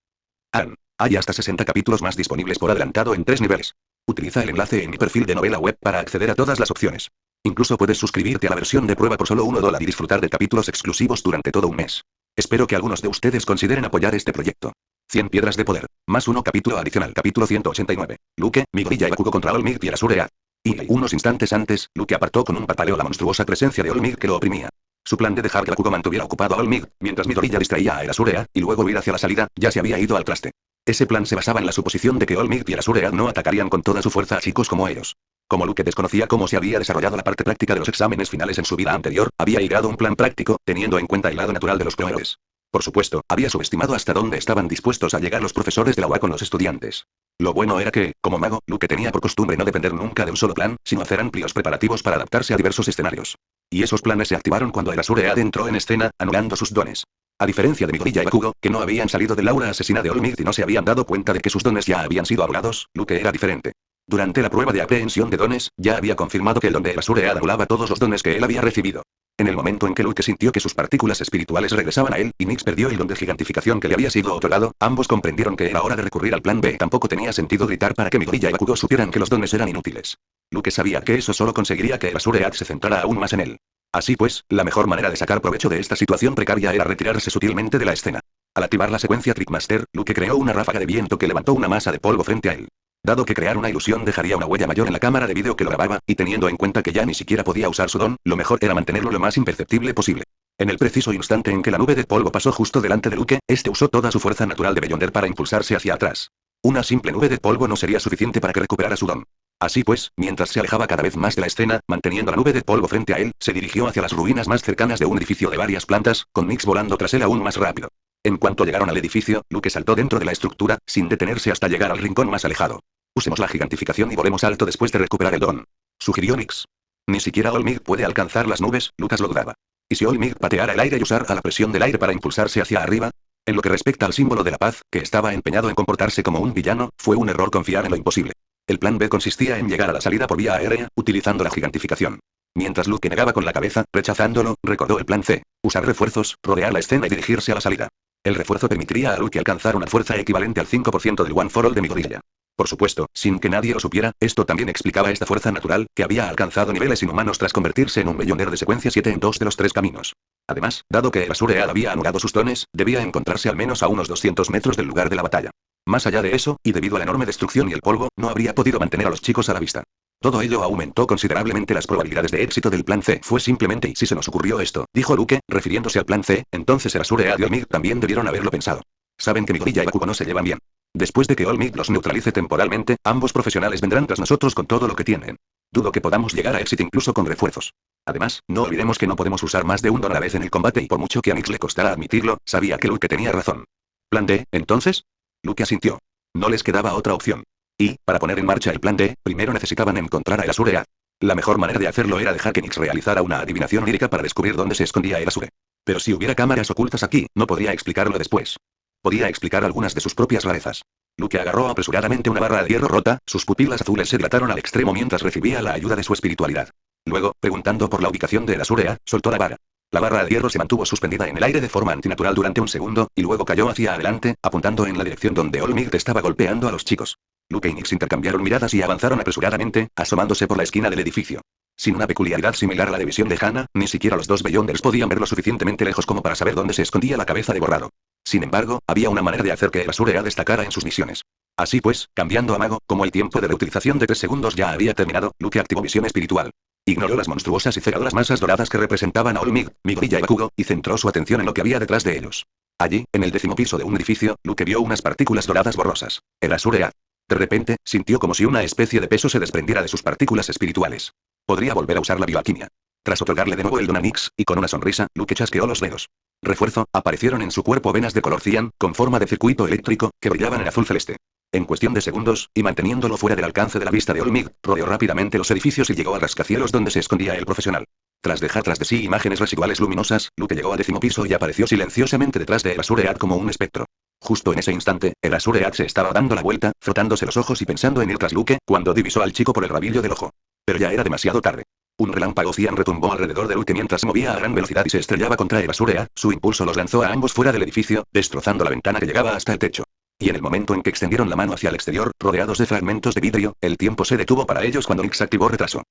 Hay hasta 60 capítulos más disponibles por adelantado en 3 niveles. Utiliza el enlace en mi perfil de novela web para acceder a todas las opciones. Incluso puedes suscribirte a la versión de prueba por solo $1 y disfrutar de capítulos exclusivos durante todo un mes. Espero que algunos de ustedes consideren apoyar este proyecto. 100 piedras de poder. Más uno capítulo adicional. Capítulo 189. Luke, mi gorilla y Bakugo contra All Might y el Azure-Ead. Y unos instantes antes, Luke apartó con un parpaleo la monstruosa presencia de All Might que lo oprimía. Su plan de dejar que Bakugo mantuviera ocupado a All Might, mientras mi gorilla distraía a el Azure-Ead, y luego huir hacia la salida, ya se había ido al traste. Ese plan se basaba en la suposición de que All Might y el Azure-Ead no atacarían con toda su fuerza a chicos como ellos. Como Luke desconocía cómo se había desarrollado la parte práctica de los exámenes finales en su vida anterior, había ideado un plan práctico, teniendo en cuenta el lado natural de los prohéroes. Por supuesto, había subestimado hasta dónde estaban dispuestos a llegar los profesores de la UA con los estudiantes. Lo bueno era que, como mago, Luke tenía por costumbre no depender nunca de un solo plan, sino hacer amplios preparativos para adaptarse a diversos escenarios. Y esos planes se activaron cuando el Azure-Ead entró en escena, anulando sus dones. A diferencia de mi gorilla y Bakugo, que no habían salido del aura asesina de All Might y no se habían dado cuenta de que sus dones ya habían sido anulados, Luke era diferente. Durante la prueba de aprehensión de dones, ya había confirmado que el don de el Azure-Ead anulaba todos los dones que él había recibido. En el momento en que Luke sintió que sus partículas espirituales regresaban a él, y Nix perdió el don de gigantificación que le había sido otorgado, ambos comprendieron que era hora de recurrir al plan B. Tampoco tenía sentido gritar para que mi gorilla y Bakugo supieran que los dones eran inútiles. Luke sabía que eso solo conseguiría que el Azure-Ead se centrara aún más en él. Así pues, la mejor manera de sacar provecho de esta situación precaria era retirarse sutilmente de la escena. Al activar la secuencia Trickmaster, Luke creó una ráfaga de viento que levantó una masa de polvo frente a él. Dado que crear una ilusión dejaría una huella mayor en la cámara de vídeo que lo grababa, y teniendo en cuenta que ya ni siquiera podía usar su don, lo mejor era mantenerlo lo más imperceptible posible. En el preciso instante en que la nube de polvo pasó justo delante de Luke, este usó toda su fuerza natural de Beyonder para impulsarse hacia atrás. Una simple nube de polvo no sería suficiente para que recuperara su don. Así pues, mientras se alejaba cada vez más de la escena, manteniendo la nube de polvo frente a él, se dirigió hacia las ruinas más cercanas de un edificio de varias plantas, con Nix volando tras él aún más rápido. En cuanto llegaron al edificio, Luke saltó dentro de la estructura, sin detenerse hasta llegar al rincón más alejado. Usemos la gigantificación y volemos alto después de recuperar el don, sugirió Nix. Ni siquiera All Might puede alcanzar las nubes, Lucas lo dudaba. ¿Y si All Might pateara el aire y usara la presión del aire para impulsarse hacia arriba? En lo que respecta al símbolo de la paz, que estaba empeñado en comportarse como un villano, fue un error confiar en lo imposible. El plan B consistía en llegar a la salida por vía aérea, utilizando la gigantificación. Mientras Luke negaba con la cabeza, rechazándolo, recordó el plan C: usar refuerzos, rodear la escena y dirigirse a la salida. El refuerzo permitiría a Luke alcanzar una fuerza equivalente al 5% del One for All de mi gorilla. Por supuesto, sin que nadie lo supiera, esto también explicaba esta fuerza natural, que había alcanzado niveles inhumanos tras convertirse en un Beyonder de secuencia 7 en 2 de los 3 caminos. Además, dado que el Azure-Ead había anulado sus dones, debía encontrarse al menos a unos 200 metros del lugar de la batalla. Más allá de eso, y debido a la enorme destrucción y el polvo, no habría podido mantener a los chicos a la vista. Todo ello aumentó considerablemente las probabilidades de éxito del plan C. Fue simplemente y si se nos ocurrió esto, dijo Luke, refiriéndose al plan C, entonces el Azure-Ead y All Might también debieron haberlo pensado. Saben que mi gorilla y Bakugo no se llevan bien. Después de que All Might los neutralice temporalmente, ambos profesionales vendrán tras nosotros con todo lo que tienen. Dudo que podamos llegar a éxito incluso con refuerzos. Además, no olvidemos que no podemos usar más de un don a la vez en el combate y por mucho que a Nix le costara admitirlo, sabía que Luke tenía razón. ¿Plan D, entonces? Luke asintió. No les quedaba otra opción. Y, para poner en marcha el plan D, primero necesitaban encontrar a el Azure-Ead. La mejor manera de hacerlo era dejar que Nix realizara una adivinación lírica para descubrir dónde se escondía el Azure. Pero si hubiera cámaras ocultas aquí, no podría explicarlo después. Podía explicar algunas de sus propias rarezas. Luke agarró apresuradamente una barra de hierro rota, sus pupilas azules se dilataron al extremo mientras recibía la ayuda de su espiritualidad. Luego, preguntando por la ubicación de el Azure-Ead, soltó la vara. La barra de hierro se mantuvo suspendida en el aire de forma antinatural durante un segundo, y luego cayó hacia adelante, apuntando en la dirección donde All Might estaba golpeando a los chicos. Luke y Nix intercambiaron miradas y avanzaron apresuradamente, asomándose por la esquina del edificio. Sin una peculiaridad similar a la de visión lejana, ni siquiera los dos Beyonders podían ver lo suficientemente lejos como para saber dónde se escondía la cabeza de Borrado. Sin embargo, había una manera de hacer que Erasure destacara en sus misiones. Así pues, cambiando a mago, como el tiempo de reutilización de 3 segundos ya había terminado, Luke activó visión espiritual. Ignoró las monstruosas y cegadoras masas doradas que representaban a Olmig, Migorilla y Bakugo, y centró su atención en lo que había detrás de ellos. Allí, en el 10º piso de un edificio, Luke vio unas partículas doradas borrosas. Erasure. De repente, sintió como si una especie de peso se desprendiera de sus partículas espirituales. Podría volver a usar la bioalquimia. Tras otorgarle de nuevo el don a Nyx, y con una sonrisa, Luke chasqueó los dedos. Refuerzo, aparecieron en su cuerpo venas de color cian, con forma de circuito eléctrico, que brillaban en azul celeste. En cuestión de segundos, y manteniéndolo fuera del alcance de la vista de Olmig, rodeó rápidamente los edificios y llegó al rascacielos donde se escondía el profesional. Tras dejar tras de sí imágenes residuales luminosas, Luke llegó al 10º piso y apareció silenciosamente detrás de Erasure como un espectro. Justo en ese instante, Erasure se estaba dando la vuelta, frotándose los ojos y pensando en ir tras Luke, cuando divisó al chico por el rabillo del ojo. Pero ya era demasiado tarde. Un relámpago cian retumbó alrededor de Luke mientras se movía a gran velocidad y se estrellaba contra Erasure. Su impulso los lanzó a ambos fuera del edificio, destrozando la ventana que llegaba hasta el techo. Y en el momento en que extendieron la mano hacia el exterior, rodeados de fragmentos de vidrio, el tiempo se detuvo para ellos cuando Nyx activó retraso.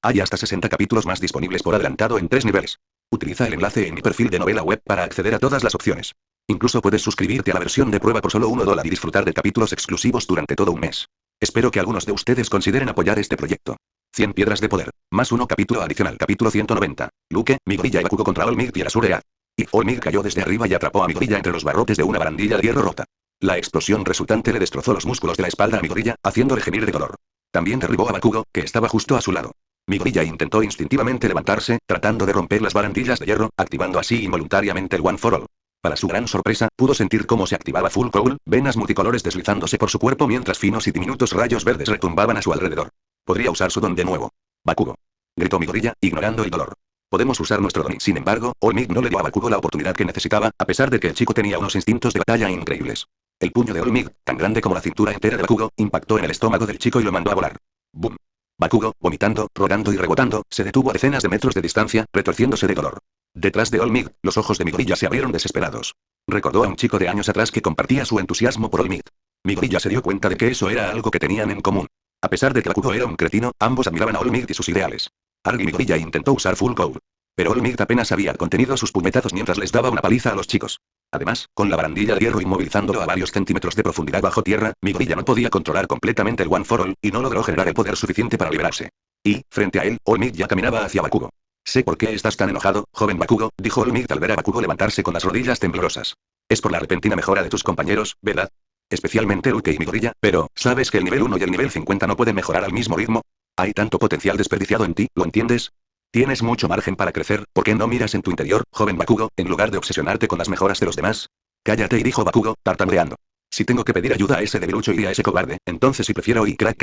Hay hasta 60 capítulos más disponibles por adelantado en 3 niveles. Utiliza el enlace en mi perfil de novela web para acceder a todas las opciones. Incluso puedes suscribirte a la versión de prueba por solo $1 y disfrutar de capítulos exclusivos durante todo un mes. Espero que algunos de ustedes consideren apoyar este proyecto. 100 piedras de poder. Más uno capítulo adicional. Capítulo 190. Luke, Migorilla y Bakugo contra Olmig y Erasure. Y Olmig cayó desde arriba y atrapó a Migorilla entre los barrotes de una barandilla de hierro rota. La explosión resultante le destrozó los músculos de la espalda a Migorilla, haciéndole gemir de dolor. También derribó a Bakugo, que estaba justo a su lado. Migorilla intentó instintivamente levantarse, tratando de romper las barandillas de hierro, activando así involuntariamente el One for All. Para su gran sorpresa, pudo sentir cómo se activaba Full Cowl, venas multicolores deslizándose por su cuerpo mientras finos y diminutos rayos verdes retumbaban a su alrededor. Podría usar su don de nuevo. Bakugo. Gritó Migorilla, ignorando el dolor. Podemos usar nuestro don. Sin embargo, Olmig no le dio a Bakugo la oportunidad que necesitaba, a pesar de que el chico tenía unos instintos de batalla increíbles. El puño de Olmig, tan grande como la cintura entera de Bakugo, impactó en el estómago del chico y lo mandó a volar. ¡Bum! Bakugo, vomitando, rodando y rebotando, se detuvo a decenas de metros de distancia, retorciéndose de dolor. Detrás de Olmig, los ojos de Migorilla se abrieron desesperados. Recordó a un chico de años atrás que compartía su entusiasmo por Olmig. Migorilla se dio cuenta de que eso era algo que tenían en común. A pesar de que Bakugo era un cretino, ambos admiraban a Olmig y sus ideales. Arg y Migorilla intentó usar Full Cowl. Pero Olmig apenas había contenido sus puñetazos mientras les daba una paliza a los chicos. Además, con la barandilla de hierro inmovilizándolo a varios centímetros de profundidad bajo tierra, Migorilla no podía controlar completamente el One for All, y no logró generar el poder suficiente para liberarse. Y, frente a él, Olmig ya caminaba hacia Bakugo. Sé por qué estás tan enojado, joven Bakugo, dijo Olmig al ver a Bakugo levantarse con las rodillas temblorosas. Es por la repentina mejora de tus compañeros, ¿verdad? Especialmente Luke y Migorilla, pero, ¿sabes que el nivel 1 y el nivel 50 no pueden mejorar al mismo ritmo? Hay tanto potencial desperdiciado en ti, ¿lo entiendes? Tienes mucho margen para crecer, ¿por qué no miras en tu interior, joven Bakugo, en lugar de obsesionarte con las mejoras de los demás? Cállate, dijo Bakugo, tartamudeando. Si tengo que pedir ayuda a ese debilucho y a ese cobarde, entonces sí prefiero y crack.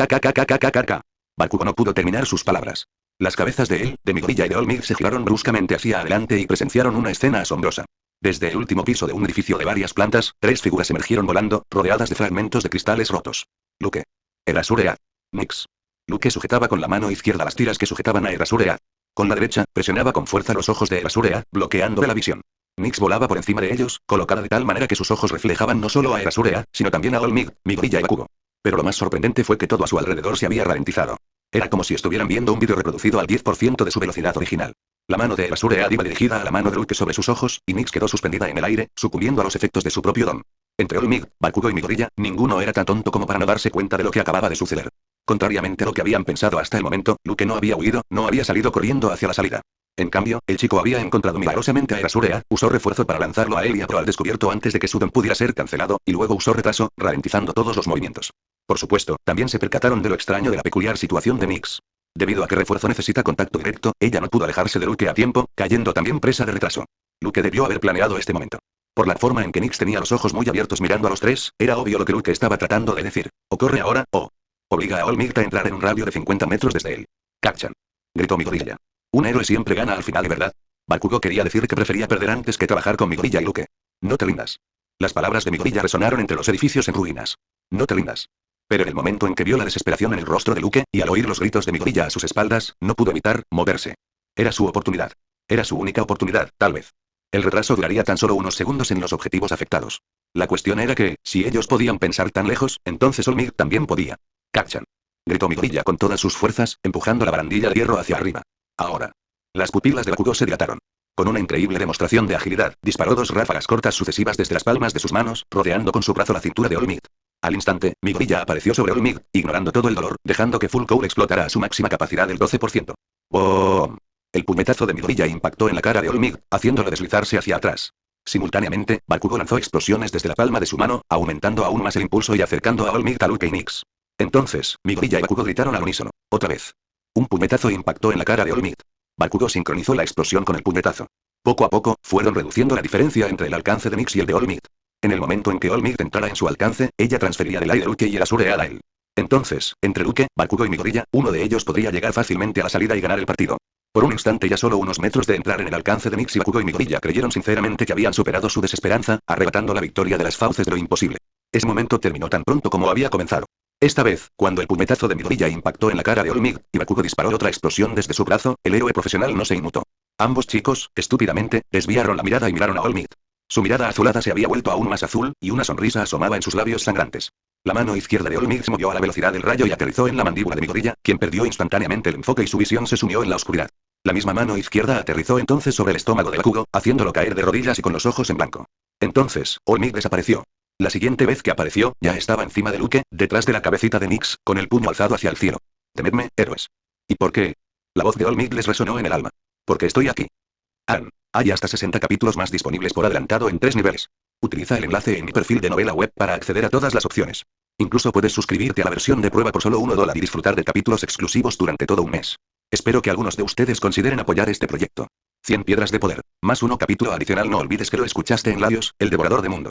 Bakugo no pudo terminar sus palabras. Las cabezas de él, de Migorilla y de Olmig se giraron bruscamente hacia adelante y presenciaron una escena asombrosa. Desde el último piso de un edificio de varias plantas, 3 figuras emergieron volando, rodeadas de fragmentos de cristales rotos. Luke. Erasure. Nyx. Luke sujetaba con la mano izquierda las tiras que sujetaban a Erasure. Con la derecha, presionaba con fuerza los ojos de Erasure, bloqueándole la visión. Nyx volaba por encima de ellos, colocada de tal manera que sus ojos reflejaban no solo a Erasure, sino también a Olmig, Migorilla y Bakugo. Pero lo más sorprendente fue que todo a su alrededor se había ralentizado. Era como si estuvieran viendo un vídeo reproducido al 10% de su velocidad original. La mano de Erasure iba dirigida a la mano de Luke sobre sus ojos, y Nyx quedó suspendida en el aire, sucumbiendo a los efectos de su propio don. Entre Olmig, Bakugo y Migorilla, ninguno era tan tonto como para no darse cuenta de lo que acababa de suceder. Contrariamente a lo que habían pensado hasta el momento, Luke no había huido, no había salido corriendo hacia la salida. En cambio, el chico había encontrado milagrosamente a Erasure, usó refuerzo para lanzarlo a él y a Pro al descubierto antes de que su don pudiera ser cancelado, y luego usó retraso, ralentizando todos los movimientos. Por supuesto, también se percataron de lo extraño de la peculiar situación de Nyx. Debido a que refuerzo necesita contacto directo, ella no pudo alejarse de Luke a tiempo, cayendo también presa de retraso. Luke debió haber planeado este momento. Por la forma en que Nyx tenía los ojos muy abiertos mirando a los tres, era obvio lo que Luke estaba tratando de decir. Ocurre ahora, o obliga a Olmig a entrar en un radio de 50 metros desde él. Kachan. Gritó Migorilla. Un héroe siempre gana al final, ¿verdad? Bakugo quería decir que prefería perder antes que trabajar con Migorilla y Luke. No te rindas. Las palabras de Migorilla resonaron entre los edificios en ruinas. No te rindas. Pero en el momento en que vio la desesperación en el rostro de Luke, y al oír los gritos de Migorilla a sus espaldas, no pudo evitar moverse. Era su oportunidad. Era su única oportunidad, tal vez. El retraso duraría tan solo unos segundos en los objetivos afectados. La cuestión era que, si ellos podían pensar tan lejos, entonces Olmig también podía. Kachan. gritó Midoriya con todas sus fuerzas, empujando la barandilla de hierro hacia arriba. Ahora. Las pupilas de Bakugo se dilataron. Con una increíble demostración de agilidad, disparó 2 ráfagas cortas sucesivas desde las palmas de sus manos, rodeando con su brazo la cintura de All Might. Al instante, Midoriya apareció sobre All Might, ignorando todo el dolor, dejando que Full Cowl explotara a su máxima capacidad del 12%. ¡Boom! El puñetazo de Midoriya impactó en la cara de All Might, haciéndolo deslizarse hacia atrás. Simultáneamente, Bakugo lanzó explosiones desde la palma de su mano, aumentando aún más el impulso y acercando a All Might a Luke y Nix. Entonces, Midoriya y Bakugo gritaron al unísono. Otra vez. Un puñetazo impactó en la cara de All Might. Bakugo sincronizó la explosión con el puñetazo. Poco a poco, fueron reduciendo la diferencia entre el alcance de Nix y el de All Might. En el momento en que All Might entrara en su alcance, ella transfería del aire Luke y el Azure a él. Entonces, entre Luke, Bakugo y Midoriya, uno de ellos podría llegar fácilmente a la salida y ganar el partido. Por un instante y a solo unos metros de entrar en el alcance de Nix y Bakugo y Midoriya creyeron sinceramente que habían superado su desesperanza, arrebatando la victoria de las fauces de lo imposible. Ese momento terminó tan pronto como había comenzado. Esta vez, cuando el puñetazo de Midoriya impactó en la cara de All Might, y Bakugo disparó otra explosión desde su brazo, el héroe profesional no se inmutó. Ambos chicos, estúpidamente, desviaron la mirada y miraron a All Might. Su mirada azulada se había vuelto aún más azul, y una sonrisa asomaba en sus labios sangrantes. La mano izquierda de All Might se movió a la velocidad del rayo y aterrizó en la mandíbula de Midoriya, quien perdió instantáneamente el enfoque y su visión se sumió en la oscuridad. La misma mano izquierda aterrizó entonces sobre el estómago de Bakugo, haciéndolo caer de rodillas y con los ojos en blanco. Entonces, All Might desapareció. La siguiente vez que apareció, ya estaba encima de Luke, detrás de la cabecita de Nix, con el puño alzado hacia el cielo. Temedme, héroes. ¿Y por qué? La voz de All Might les resonó en el alma. Porque estoy aquí. Hay hasta 60 capítulos más disponibles por adelantado en 3 niveles. Utiliza el enlace en mi perfil de novela web para acceder a todas las opciones. Incluso puedes suscribirte a la versión de prueba por solo $1 y disfrutar de capítulos exclusivos durante todo un mes. Espero que algunos de ustedes consideren apoyar este proyecto. 100 piedras de poder, más 1 capítulo adicional. No olvides que lo escuchaste en Larios, el devorador de mundos.